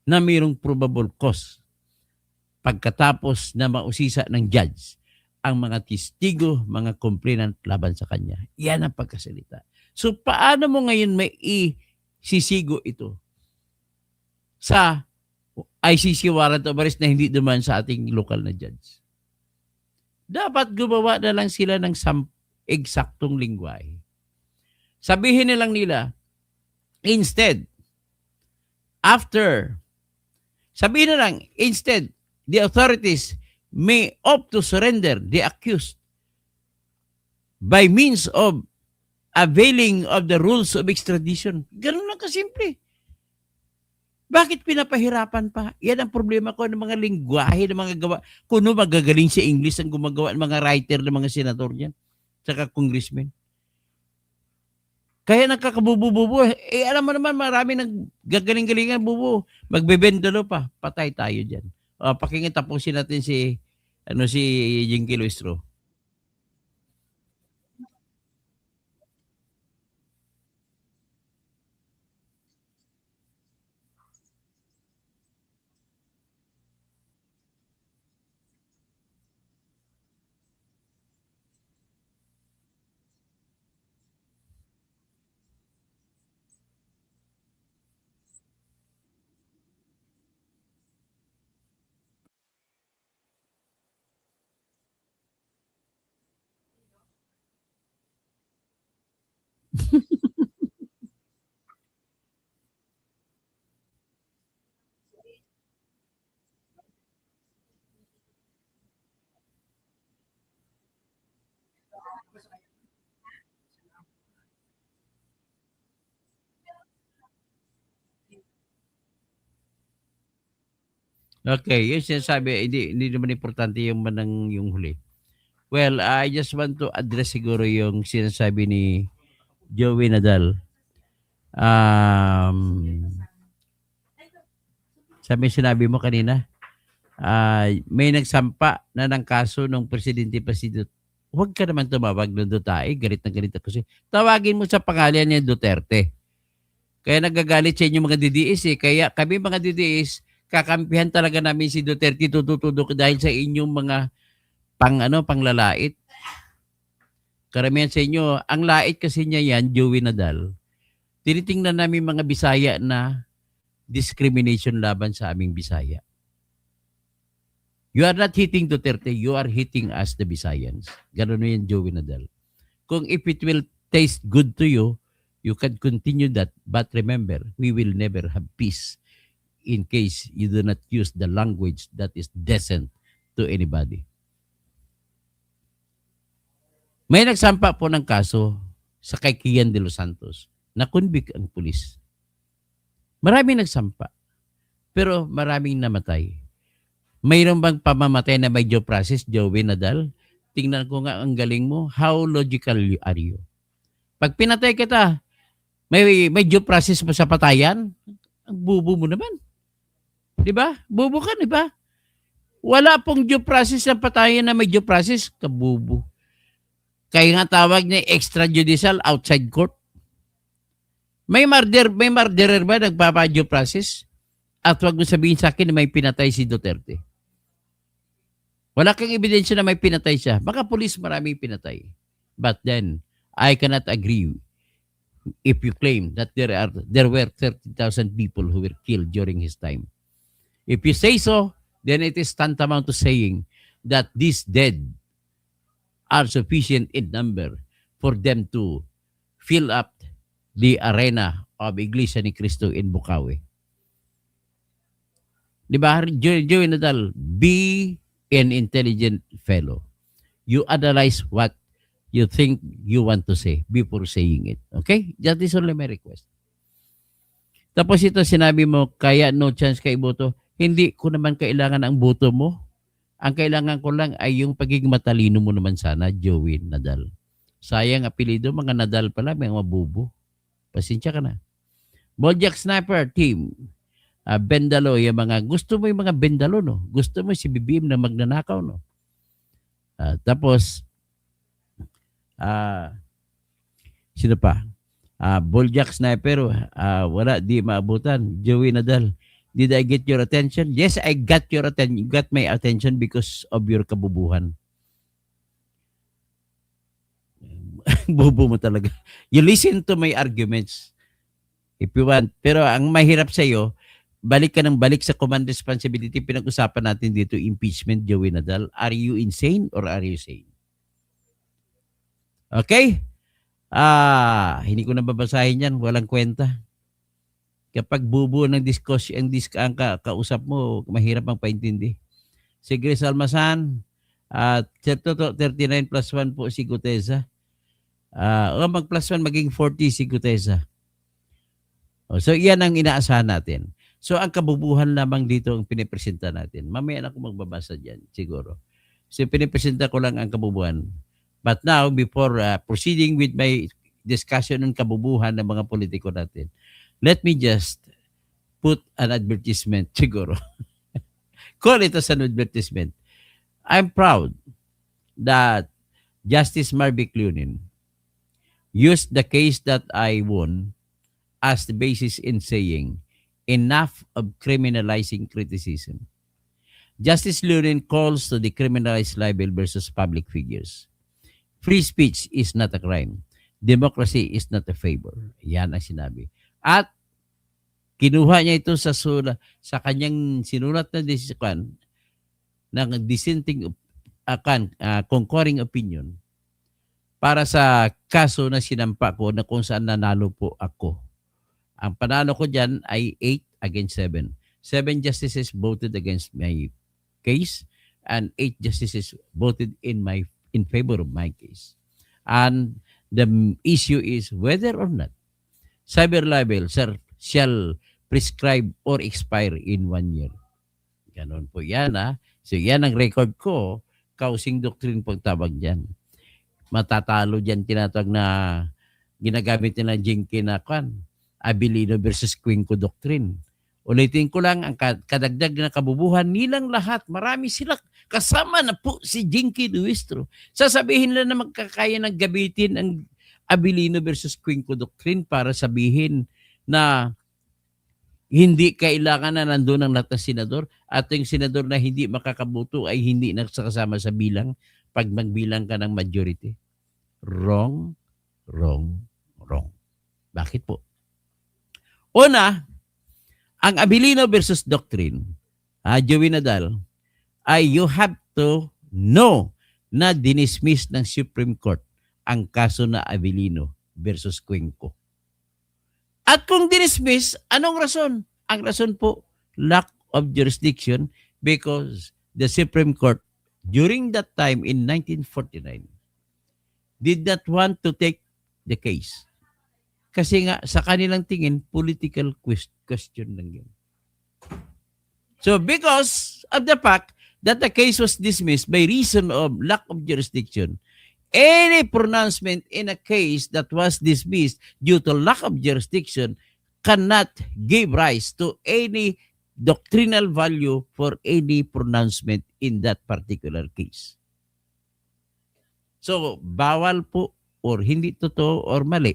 na mayroong probable cause pagkatapos na mausisa ng judge ang mga testigo, mga complainant laban sa kanya. Yan ang pagkasalita. So paano mo ngayon may isisigo ito sa ICC warrant of arrest na hindi duman sa ating local na judge? Dapat gumawa na lang sila ng eksaktong lingwahe. Sabihin nilang nila, instead, the authorities may opt to surrender the accused by means of availing of the rules of extradition. Ganun lang kasimple. Bakit pinapahirapan pa? Yan ang problema ko ng mga lingwahe, ng mga gawa. Kuno magagaling sa English ang gumagawa ng mga writer, ng mga senador niyan, saka congressmen. Kaya nagkakabubu-bubu. Alam mo naman, marami naggagaling-galingan, bubu. Magbebendalo pa. Patay tayo dyan. Pakinggan, tapusin natin si Jinky Luistro. Okay, yung sinasabi, hindi naman importante yung manang yung huli. Well, I just want to address siguro yung sinasabi ni Joey Nadal. Sinabi mo kanina, may nagsampa na ng kaso ng presidente pa si Duterte. Huwag ka naman tumawag ng Duterte. Galit na galit ako. Tawagin mo sa pangalan niya Duterte. Kaya nagagalit sa inyo mga DDS eh. Kaya kami mga DDS, kakampihan talaga namin si Duterte tututudok dahil sa inyong mga panglalait. Karamihan sa inyo, ang lait kasi niya yan, Joey Nadal. Tinitingnan namin mga Bisaya na discrimination laban sa aming Bisaya. You are not hitting Duterte, you are hitting us, the Bisayans. Ganun yan, Joey Nadal. Kung if it will taste good to you, you can continue that. But remember, we will never have peace in case you do not use the language that is decent to anybody. May nagsampa po ng kaso sa kay Kian de los Santos. Na-convict ang pulis. Maraming nagsampa. Pero maraming namatay. Mayroon bang pamamatay na may due process, Joey Nadal? Tingnan ko nga ang galing mo. How logical are you? Pag pinatay kita, may due process mo sa patayan? Ang bubo mo naman. Diba? Bubo ka, diba? Wala pong due process ng patayan na may due process. Kabubo. Kaya nga tawag niya extrajudicial outside court. May murderer ba nagpapa-due process? At wag mo sabihin sa akin na may pinatay si Duterte. Wala kang ebidensya na may pinatay siya. Baka police marami pinatay. But then, I cannot agree if you claim that there were 30,000 people who were killed during his time. If you say so, then it is tantamount to saying that these dead are sufficient in number for them to fill up the arena of Iglesia ni Cristo in Bukawi. Diba, Joey Nadal, be an intelligent fellow. You analyze what you think you want to say before saying it. Okay? That is only my request. Tapos ito sinabi mo, kaya no chance kay boto. Hindi ko naman kailangan ang boto mo. Ang kailangan ko lang ay yung pagiging matalino mo naman sana, Joey Nadal. Sayang apelido, mga Nadal pala, mga mabubo. Pasensya ka na. Bojack Sniper Team. bendalo, yung mga, gusto mo yung mga bendalo, no? Gusto mo si BBM na magnanakaw, no? Tapos, sino pa? Boljak Sniper, wala, di maabutan. Joey Nadal, did I get your attention? Yes, I got your attention. You got my attention because of your kabubuhan. Bubo mo talaga. You listen to my arguments if you want. Pero ang mahirap sa iyo, balik ka ng balik sa command responsibility. Pinag-usapan natin dito, impeachment, Joey Nadal. Are you insane or are you sane? Okay? Hindi ko na babasahin yan. Walang kwenta. Kapag bubo ng discussion, ang kausap mo, mahirap ang paintindi. Si Grace Almasan, 39 plus 1 po si Gutesa. Mag plus 1 maging 40 si Gutesa. So, iyan ang inaasahan natin. So, ang kabubuhan lamang dito ang pinipresenta natin. Mamaya na ako magbabasa dyan, siguro. So, pinipresenta ko lang ang kabubuhan. But now, before proceeding with my discussion ng kabubuhan ng mga politiko natin, let me just put an advertisement, siguro. Call it as an advertisement. I'm proud that Justice Marvick Leonin used the case that I won as the basis in saying, enough of criminalizing criticism. Justice Leonin calls to decriminalize libel versus public figures. Free speech is not a crime. Democracy is not a favor. Yan ang sinabi. At kinuha niya ito sa kanyang sinulat na desisyon ng dissenting concurring opinion para sa kaso na sinampa ko na kung saan nanalo po ako. Ang panalo ko dyan ay 8 against 7. 7 justices voted against my case and 8 justices voted in favor of my case. And the issue is whether or not cyber libel shall prescribe or expire in 1 year. Ganon po yan. So yan ang record ko. Causing doctrine pong tawag dyan. Matatalo dyan tinatawag na ginagamit nila Jinky na Abilino versus Quinco doctrine. Ulitin ko lang ang kadagdag na kabubuhan nilang lahat. Marami sila. Kasama na po si Jinky Duistro. Sasabihin nila na magkakaya ng gabitin ang Abilino versus Quinco doctrine para sabihin na hindi kailangan na nandun ang lahat ng senador at yung senador na hindi makakabuto ay hindi nakasama sa bilang pag magbilang ka ng majority. Wrong, wrong, wrong. Bakit po? Una, ang Abilino versus doctrine, Joey Nadal, ay you have to know na dinismiss ng Supreme Court ang kaso na Abilino versus Quinco. At kung dinismiss, anong rason? Ang rason po, lack of jurisdiction because the Supreme Court during that time in 1949 did not want to take the case. Kasi nga, sa kanilang tingin, political question lang yun. So because of the fact that the case was dismissed by reason of lack of jurisdiction, any pronouncement in a case that was dismissed due to lack of jurisdiction cannot give rise to any doctrinal value for any pronouncement in that particular case. So, bawal po or hindi totoo or mali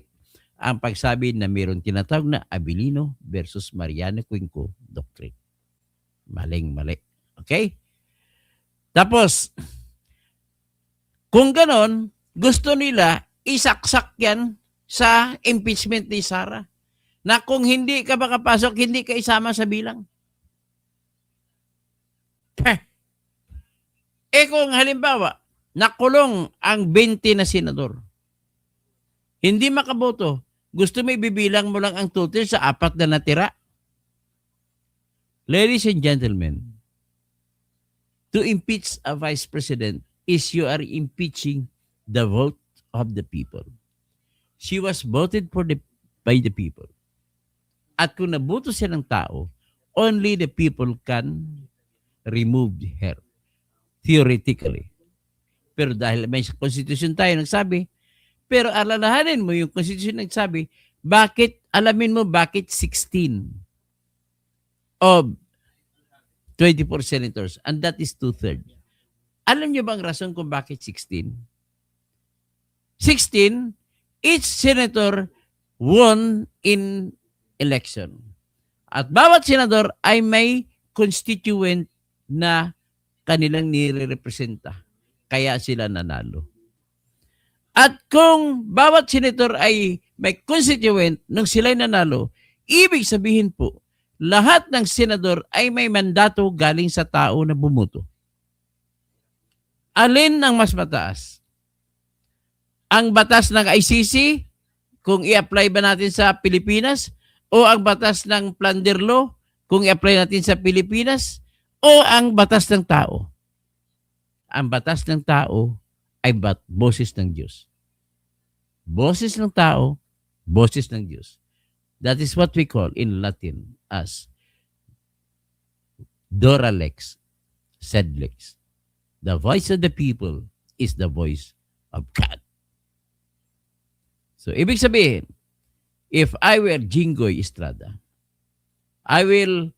ang pagsabi na mayroon tinatawag na Abilino versus Mariano Quinco doctrine. Maling-mali. Okay? Tapos, kung ganon, gusto nila isaksak yan sa impeachment ni Sara. Na kung hindi ka makapasok, hindi ka isama sa bilang. Kung halimbawa, nakulong ang 20 na senador, hindi makaboto, gusto mo ibibilang mo lang ang total sa 4 na natira. Ladies and gentlemen, to impeach a vice president is you are impeaching the vote of the people. She was voted by the people. At kung naboto siya ng tao, only the people can remove her. Theoretically. Pero dahil may constitution tayo nagsabi, pero alalahanin mo yung constitution nagsabi, alamin mo bakit 16 of 24 senators, and that is two-thirds. Alam niyo bang rason kung bakit 16? 16, each senator won in election. At bawat senador ay may constituent na kanilang nire-representa. Kaya sila nanalo. At kung bawat senator ay may constituent nung sila'y nanalo, ibig sabihin po, lahat ng senador ay may mandato galing sa tao na bumuto. Alin ang mas mataas? Ang batas ng ICC, kung i-apply ba natin sa Pilipinas, o ang batas ng Plunder Law, kung i-apply natin sa Pilipinas, o ang batas ng tao? Ang batas ng tao ay boses ng Diyos. Boses ng tao, boses ng Diyos. That is what we call in Latin as Dura Lex, sed lex. The voice of the people is the voice of God. So, ibig sabihin, if I were Jinggoy Estrada, I will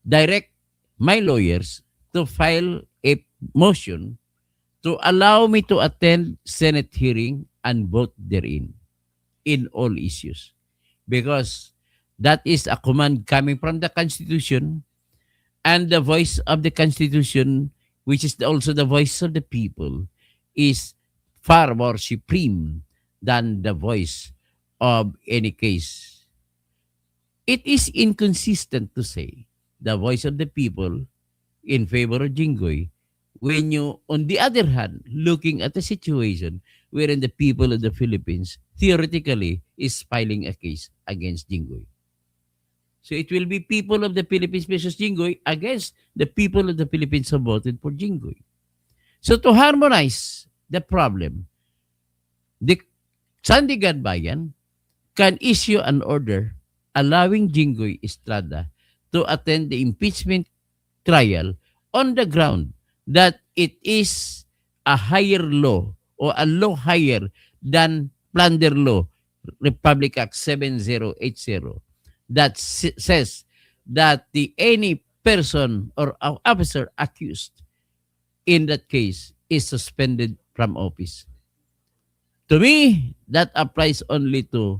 direct my lawyers to file a motion to allow me to attend Senate hearing and vote therein in all issues. Because that is a command coming from the Constitution, and the voice of the Constitution, which is also the voice of the people, is far more supreme than the voice of any case. It is inconsistent to say the voice of the people in favor of Jinggoy when you, on the other hand, looking at the situation wherein the people of the Philippines theoretically is filing a case against Jinggoy. So it will be people of the Philippines versus Jinggoy against the people of the Philippines who voted for Jinggoy. So to harmonize the problem, the Sandigan Bayan can issue an order allowing Jinggoy Estrada to attend the impeachment trial on the ground that it is a higher law or a law higher than Plunder Law, Republic Act 7080, that says that any person or officer accused in that case is suspended from office. To me, that applies only to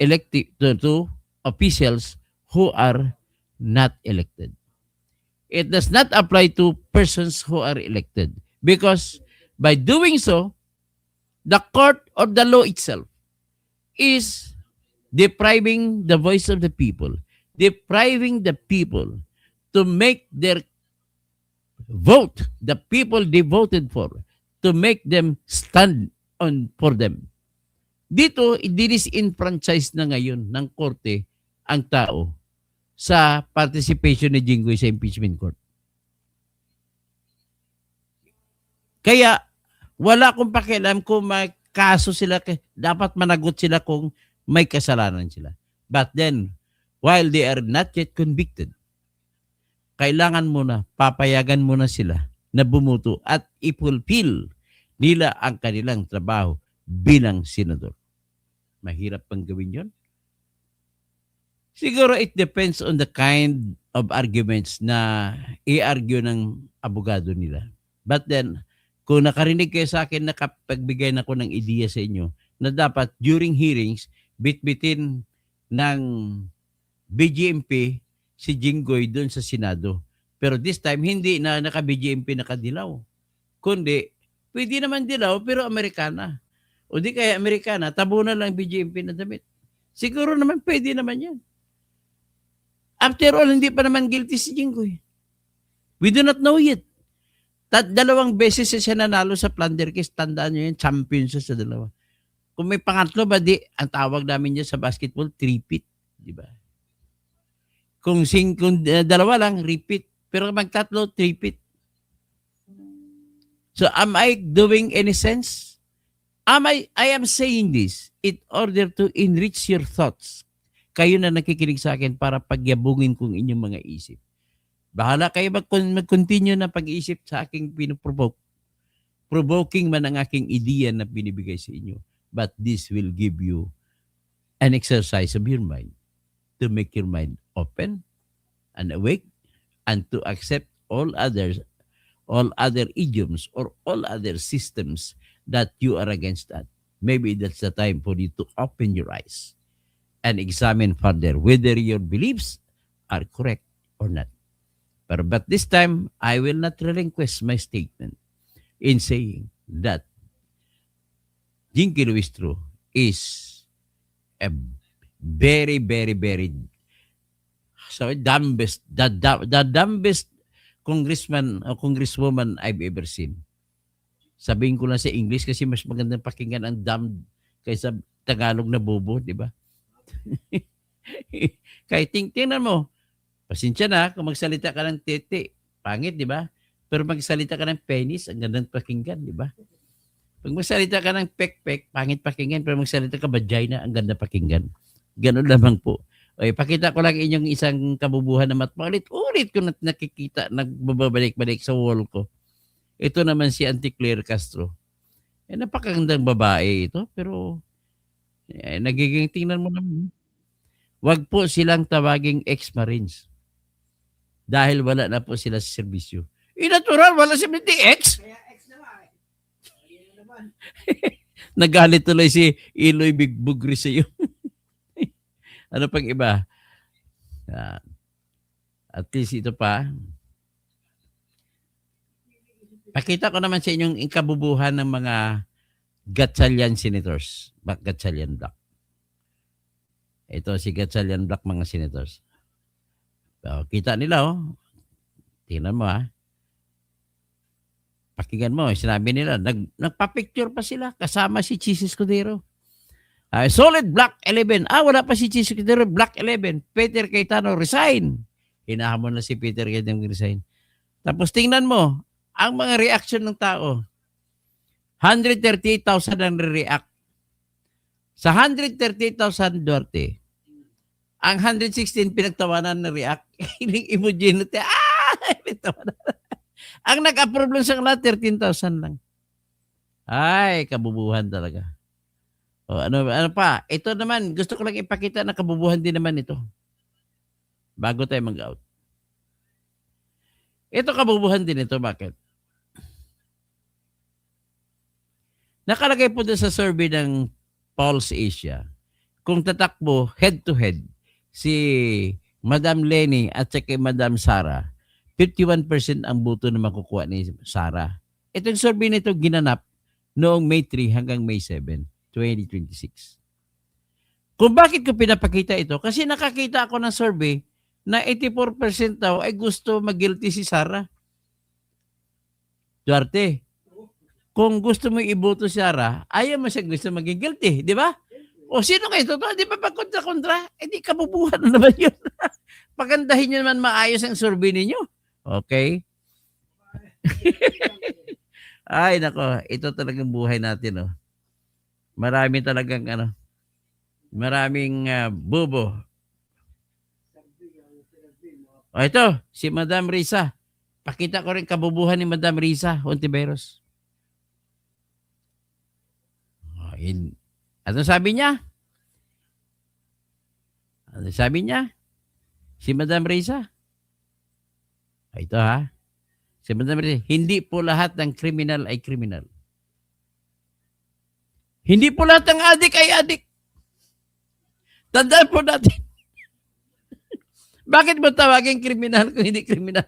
to officials who are not elected. It does not apply to persons who are elected, because by doing so, the court or the law itself is depriving the voice of the people, depriving the people to make their vote, the people they voted for, to make them stand on for them. Dito, dinis-enfranchise na ngayon ng korte ang tao sa participation ni Jinggoy sa impeachment court. Kaya, wala akong pakialam kung may kaso sila, dapat managot sila kung may kasalanan sila. But then, while they are not yet convicted, kailangan muna, papayagan muna sila na bumuto at i-fulfill nila ang kanilang trabaho bilang senador. Mahirap pang gawin yon? Siguro it depends on the kind of arguments na i-argue ng abogado nila. But then, kung nakarinig kayo sa akin, nakapagbigay na ko ng ideya sa inyo na dapat during hearings, bitbitin ng BGMP si Jinggoy doon sa Senado. Pero this time, hindi na naka-BGMP nakadilaw. Kundi, pwede naman dilaw pero Amerikana. O di kaya Amerikana, tabunan lang BGMP na damit. Siguro naman pwede naman yan. After all, hindi pa naman guilty si Jinggoy. We do not know yet. Dalawang beses siya nanalo sa plunder case. Tandaan nyo yun, champion siya sa dalawa. Kung may pangatlo ba, ang tawag namin niya sa basketball, three-peat. Di ba? Kung dalawa lang, repeat. Pero magtatlo, three-peat. So am I doing any sense? I am saying this in order to enrich your thoughts. Kayo na nakikinig sa akin para pagyabungin kong inyong mga isip. Bahala kayo mag-continue na pag-iisip sa aking pinoprovoke. Provoking man ang aking ideya na binibigay sa inyo. But this will give you an exercise of your mind to make your mind open and awake and to accept all other idioms or all other systems that you are against that. Maybe that's the time for you to open your eyes and examine further whether your beliefs are correct or not. But this time, I will not relinquish my statement in saying that Jinky Luistro is a very, very, very the dumbest congressman o congresswoman I've ever seen. Sabihin ko lang sa English kasi mas magandang pakinggan ang dumb kaysa Tagalog na bobo, di ba? Kaya tingnan mo, pasensya na kung magsalita ka ng tete, pangit, di ba? Pero magsalita ka ng penis, ang gandang pakinggan, di ba? Pag magsalita ka ng pek-pek, pangit pakinggan, pero magsalita ka vagina, ang ganda pakinggan. Ganun lamang po. Okay, pakita ko lang inyong isang kabubuhan na ulit ko nakikita, nagbabalik-balik sa wall ko. Ito naman si Auntie Claire Castro. Napakagandang babae ito, pero nagiging tingnan mo naman. Wag po silang tawaging ex-marines. Dahil wala na po sila sa serbisyo. Natural, wala si ex. Nagalit tuloy si Iloy Bigbugri sa iyo. Ano pang iba? At least ito pa. Pakita ko naman sa inyong kabubuhan ng mga Gatchalian senators. Gatchalian Black. Ito si Gatchalian Black mga senators. So, kita nila Tingnan mo Pakinggan mo, sinabi nila, nagpa-picture pa sila kasama si Chis Escudero. Solid Black 11. Wala pa si Chis Escudero, Black 11. Peter Cayetano resign. Hinahamon na si Peter Cayetano resign. Tapos tingnan mo, ang mga reaction ng tao. 138,000 ang react. Sa 138,000 Duarte, ang 116 pinagtawanan na react. Hiling emoji na pinagtawanan. Ang nag-approve lang sa kanila, 13,000 lang. Ay, kabubuhan talaga. Ano pa? Ito naman, gusto ko lang ipakita na kabubuhan din naman ito. Bago tayo mag-out. Ito kabubuhan din ito. Bakit? Nakalagay po doon sa survey ng Pulse Asia, kung tatakbo head-to-head si Madam Leni at saka Madam Sara, 51% ang boto na makukuha ni Sara. Itong survey nito ginanap noong May 3 hanggang May 7, 2026. Kung bakit ko pinapakita ito? Kasi nakakita ako ng survey na 84% daw ay gusto mag-guilty si Sara. Duarte, kung gusto mo iboto si Sara, ayaw mo siya gusto maging guilty, di ba? O sino kayo totoo? Di ba pag kontra-kontra? Di kabubuhan na naman yun. Pagandahin nyo naman maayos ang survey ninyo. Okay? Ay, nako. Ito talagang buhay natin, Marami talagang, maraming bobo. Ito, si Madam Risa. Pakita ko rin kabubuhan ni Madam Risa Hontiveros. Ano sabi niya? Ano sabi niya? Si Madam Risa. Ito Si Madam Risa, hindi po lahat ng kriminal ay kriminal. Hindi po lahat ng adik ay adik. Tandaan po natin. Bakit mo tawagin kriminal kung hindi kriminal?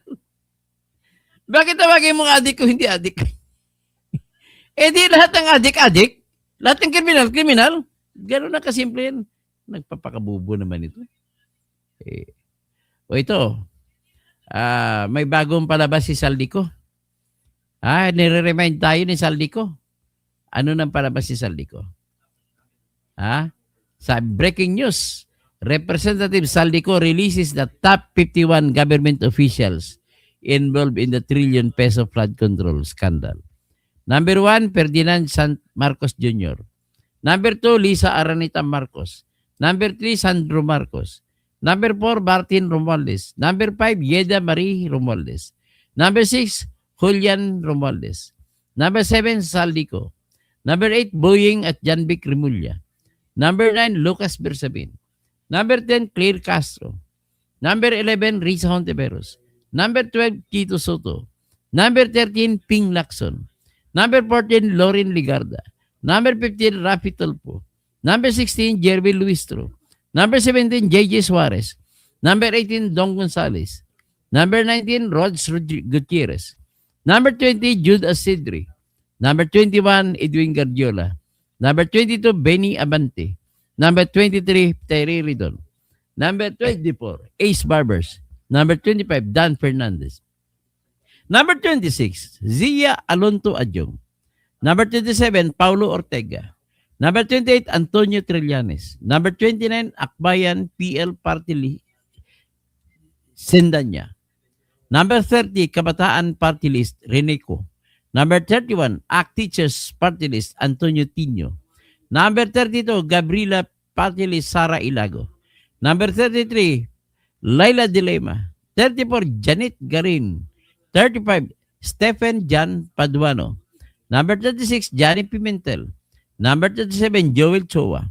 Bakit tawagin mong adik kung hindi adik? Di lahat ng adik-adik. Lahat ng kriminal. Gano'n na kasimple yan. Nagpapakabubo naman ito. Ito. May bagong palabas si Saldico. Nire-remind tayo ni Saldico. Ano nang palabas si Saldico? Sa breaking news, Representative Saldico releases the top 51 government officials involved in the trillion peso flood control scandal. Number 1, Ferdinand Marcos Jr. Number 2, Lisa Aranita Marcos. Number 3, Sandro Marcos. Number 4, Martin Romualdez. Number 5, Yeda Marie Romualdez. Number 6, Julian Romualdez. Number 7, Saldico. Number 8, Boying at Janvic Remulla. Number 9, Lucas Bersabin. Number 10, Claire Castro. Number 11, Risa Hontiveros. Number 12, Tito Soto. Number 13, Ping Lacson. Number 14, Lauren Ligarda. Number 15, Rafi Tulfo. Number 16, Jervil Luistro. Number 17, JJ Suarez. Number 18, Don Gonzales. Number 19, Rods Gutierrez. Number 20, Jude Asidri. Number 21, Edwin Guardiola. Number 22, Benny Abante. Number 23, Terry Ridon. Number 24, Ace Barbers. Number 25, Dan Fernandez. Number 26, Zia Alonto Adjong. Number 27, Paulo Ortega. Number 28, Antonio Trillanes. Number 29, Akbayan PL Party Sendanya. Number 30, Kabataan Party List, Reneco. Number 31, ACT Teachers Party List, Antonio Tino. Number 32, Gabriela Party List, Sara Ilago. Number 33, Laila Dilema. 34, Janet Garin. 35, Stephen Jan Paduano. Number 36, Johnny Pimentel. Number 37, Joel Choa.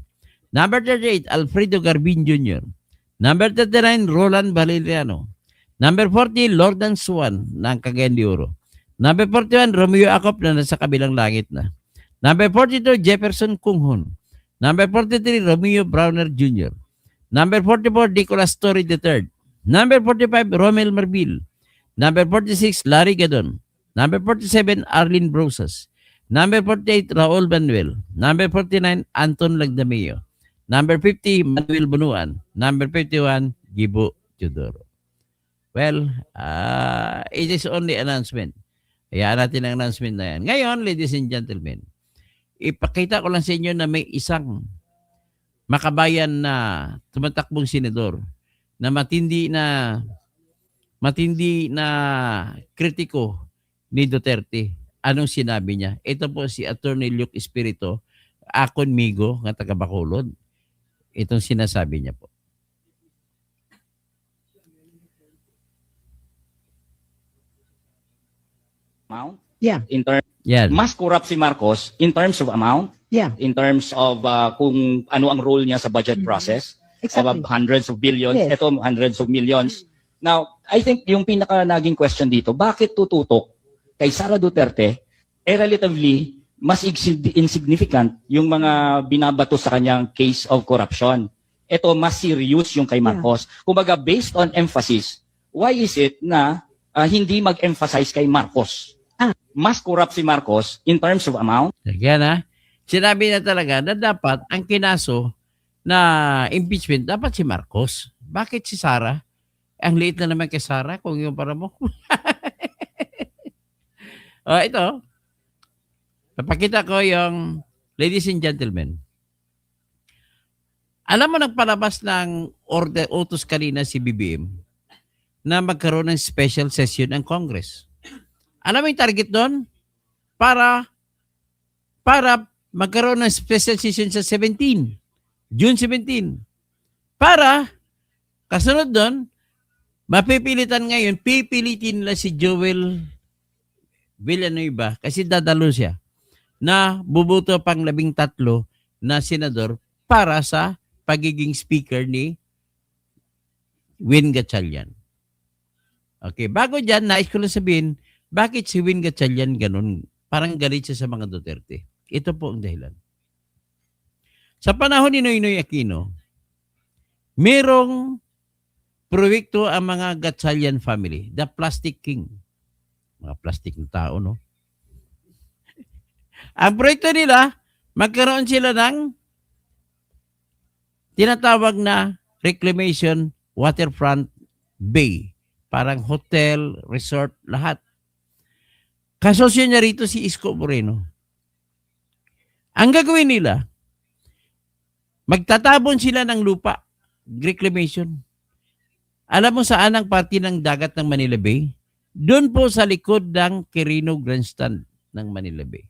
Number 38, Alfredo Garbin Jr. Number 39, Roland Valeriano. Number 40, Lordan Suan ng Cagayan de Oro. Number 41, Romeo Acop na nasa kabilang langit na. Number 42, Jefferson Kunghon. Number 43, Romeo Browner Jr. Number 44, Nicolas Torre III. Number 45, Romel Marbil. Number 46, Larry Gadon. Number 47, Arlene Brosas. Number 48, Raul Manuel. Number 49, Anton Lagdameo. Number 50, Manuel Bunuan. Number 51, Gibo Teodoro. Well, it is only announcement. Hayaan natin ang announcement na yan. Ngayon, ladies and gentlemen, ipakita ko lang sa inyo na may isang makabayan na tumatakbong senador na matindi na kritiko ni Duterte. Anong sinabi niya? Ito po si Attorney Luke Espiritu, akon migo nga taga Bacolod. Itong sinasabi niya po. Amount? Yeah. In terms, Yan. mas corrupt si Marcos in terms of amount, Yeah, in terms of kung ano ang role niya sa budget process, exactly. of hundreds of billions, Yes. ito hundreds of millions. Now, I think yung pinaka naging question dito, bakit tututok kay Sara Duterte, relatively mas insignificant yung mga binabato sa kanyang case of corruption. Ito mas serious yung kay Marcos. Kumbaga, based on emphasis, why is it na hindi mag-emphasize kay Marcos? Mas corrupt si Marcos in terms of amount. Yan ha. Sinabi na talaga na dapat ang kinaso na impeachment dapat si Marcos. Bakit si Sara? Ang liit na naman kay Sara kung yung para mo. Ito. Papakita ko yung ladies and gentlemen. Alam mo nagpalabas ng order utos kanina si BBM na magkaroon ng special session ang Congress. Alam mo yung target doon? Para magkaroon ng special session sa 17, June 17. Para, kasunod doon, mapipilitan ngayon, pipilitin nila si Joel Villanueva kasi dadalo siya na bubuto pang 13 na senador para sa pagiging speaker ni Win Gatchalian. Okay, bago dyan, nais ko lang sabihin, bakit si Win Gatchalian ganun? Parang galit siya sa mga Duterte. Ito po ang dahilan. Sa panahon ni Noynoy Aquino, merong proyekto ang mga Gatchalian family, the Plastic King. Mga plastic na tao, no? Ang proyekto nila, magkaroon sila ng tinatawag na reclamation waterfront bay. Parang hotel, resort, lahat. Kasosyo niya rito si Isko Moreno. Ang gagawin nila, magtatabon sila ng lupa, reclamation. Alam mo saan ang parte ng dagat ng Manila Bay? Doon po sa likod ng Quirino Grandstand ng Manila Bay.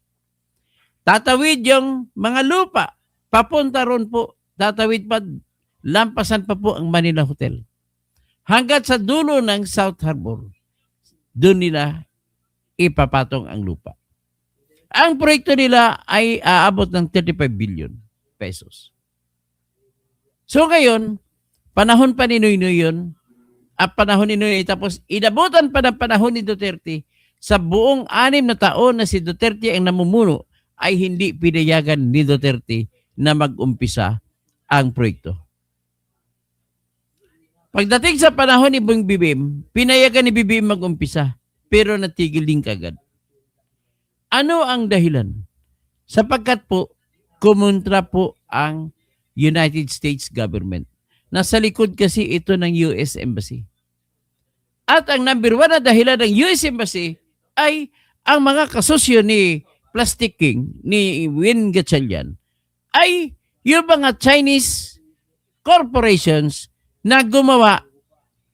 Tatawid yung mga lupa, papunta ron po, tatawid pa, lampasan pa po ang Manila Hotel. Hanggat sa dulo ng South Harbor, doon nila ipapatong ang lupa. Ang proyekto nila ay aabot ng 35 billion pesos. So ngayon, panahon pa ni Noynoy yun, ang panahon ni Noy, tapos inabutan pa ng panahon ni Duterte, sa buong 6 na taon na si Duterte ang namumuno, ay hindi pinayagan ni Duterte na mag-umpisa ang proyekto. Pagdating sa panahon ni Bong BBM, pinayagan ni BBM mag-umpisa, pero natigil din kagad. Ano ang dahilan? Sapagkat po, kumontra po ang United States government. Nasa likod kasi ito ng US Embassy. At ang number 1 na dahilan ng US Embassy ay ang mga kasosyo ni Plastic King, ni Win Gatchalian, ay yung mga Chinese corporations na gumawa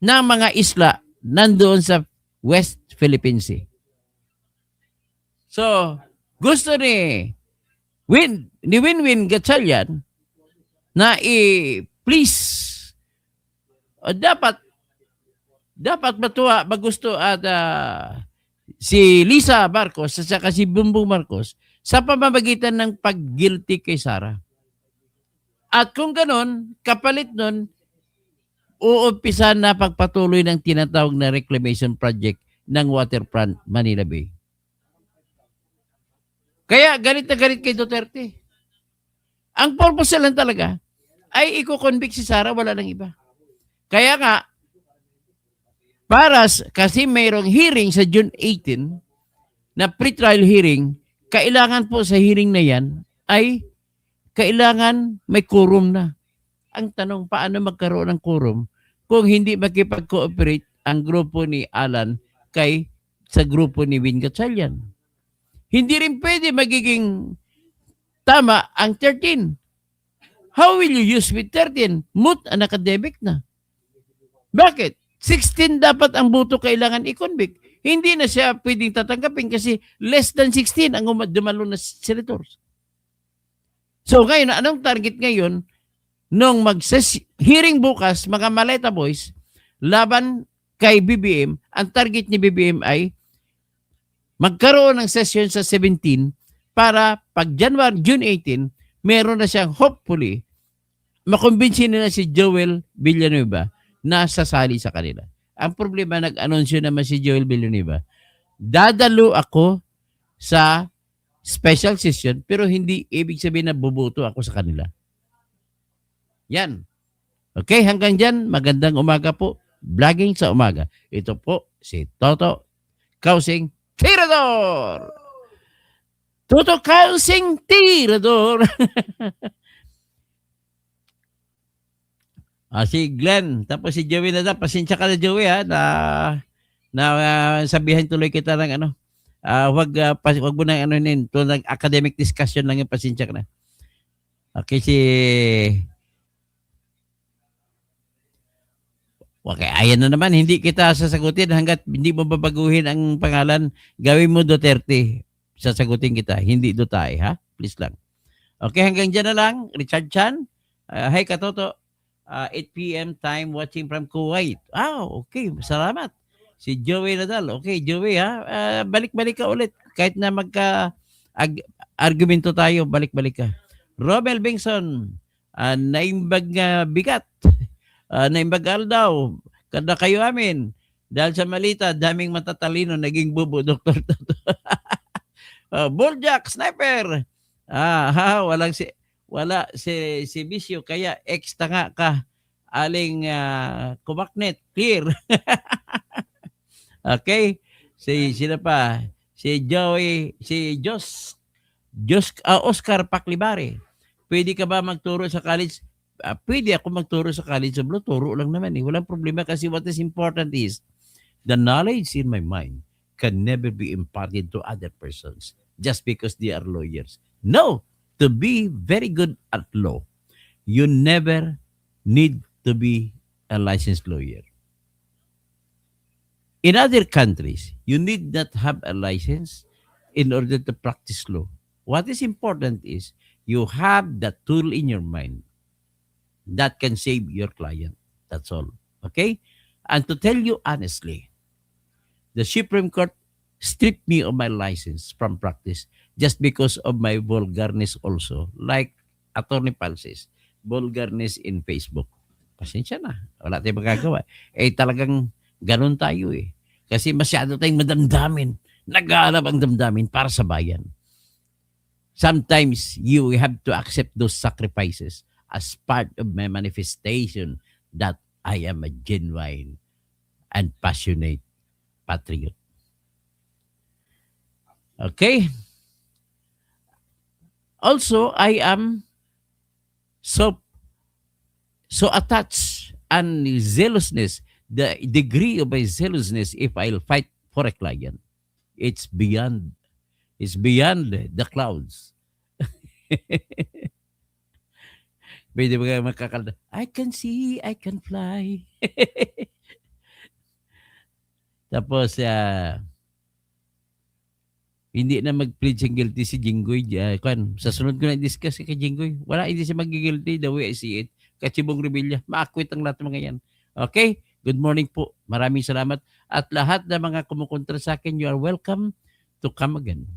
ng mga isla nandoon sa West Philippine Sea. So, gusto ni Win Gatchalian na please, dapat magusto at si Lisa Marcos at saka si Bongbong Marcos sa pamamagitan ng pag-guilty kay Sara. At kung ganon, kapalit nun, uumpisa na pagpatuloy ng tinatawag na reclamation project ng waterfront Manila Bay. Kaya galit na galit kay Duterte. Ang purpose lang talaga ay i-convict si Sara, wala nang iba. Kaya nga, kasi mayroong hearing sa June 18 na pre-trial hearing, kailangan po sa hearing na yan ay kailangan may quorum na. Ang tanong, paano magkaroon ng quorum kung hindi makipag-cooperate ang grupo ni Alan sa grupo ni Win Gatchalian? Hindi rin pwede magiging tama ang 13. How will you use with 13? Moot an academic na. Bakit? 16 dapat ang boto kailangan i-convict. Hindi na siya pwedeng tatanggapin kasi less than 16 ang dumalo na senators. So ngayon, anong target ngayon? Nung hearing bukas, mga Maleta Boys, laban kay BBM, ang target ni BBM ay magkaroon ng session sa 17 para pag June 18, meron na siyang hopefully makumbinsin na si Joel Villanueva na sasali sa kanila. Ang problema, nag-anunsyo naman si Joel Villanueva, dadalo ako sa special session pero hindi ibig sabihin na buboto ako sa kanila. Yan. Okay, hanggang dyan, magandang umaga po. Vlogging sa umaga. Ito po si Toto Kausing Tirador. Toto Kausing Tirador. Si Glenn, tapos si Joey na pasensya ka na Joey ha, na sabihan tuloy kita ng wag mo na ng academic discussion lang yung pasensya ka na. Okay, okay, ayan na naman, hindi kita sasagutin hanggat hindi mo babaguhin ang pangalan. Gawin mo Duterte. Sasagutin kita, hindi Dutay, ha? Please lang. Okay, hanggang dyan na lang. Richard Chan. Hi, Katoto. 8 p.m. time watching from Kuwait. Okay. Salamat. Si Joey Nadal. Okay, Joey, ha? Balik-balik ka ulit. Kahit na argumento tayo, balik-balik ka. Romel Bingson. Naimbag bigat. Naimbagal daw. Kada kayo amin. Dahil sa malita, daming matatalino, naging bubo, Dr. Toto. Bulljack, sniper. Wala si Bisyo, kaya tanga ka. Aling kumaknet, clear. Okay? Sino pa? Si Joey, si Oscar Paclibare. Pwede ka ba magturo sa college? Pwede ako magturo sa college of law. Turo lang naman eh. Walang problema kasi what is important is the knowledge in my mind can never be imparted to other persons just because they are lawyers. No! To be very good at law, you never need to be a licensed lawyer. In other countries, you need not have a license in order to practice law. What is important is you have that tool in your mind that can save your client. That's all. Okay? And to tell you honestly, the Supreme Court stripped me of my license from practice just because of my vulgarness also. Like Attorney Pal says, vulgarness in Facebook. pasensya na. Wala tayong magagawa. Talagang ganun tayo eh. Kasi masyado tayong madamdamin. Nag-aalab ang damdamin para sa bayan. Sometimes you have to accept those sacrifices as part of my manifestation that I am a genuine and passionate patriot. Okay? Also, I am so attached and zealousness, the degree of my zealousness if I'll fight for a client, it's beyond the clouds. Pwede ba kayo makakalda? I can see, I can fly. Tapos, hindi na mag-plead siyang guilty si Jinggoy. Sa sunod ko na-discuss kay Jinggoy. Wala, hindi siya mag-guilty the way I see it. Kachibong Rebilla, maakwit ang lahat ng mga yan. Okay? Good morning po. Maraming salamat. At lahat ng mga kumukontra sa akin, you are welcome to come again.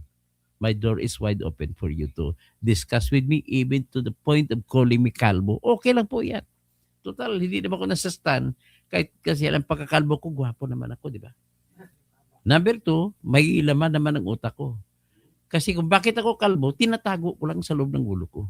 My door is wide open for you to discuss with me, even to the point of calling me kalbo. Okay lang po yan. Total, hindi naman ako nasa stand. Kahit kasi alam pagkakalbo ko, gwapo naman ako, di ba? Number 2, may laman naman ang utak ko. Kasi kung bakit ako kalbo, tinatago ko lang sa loob ng ulo ko.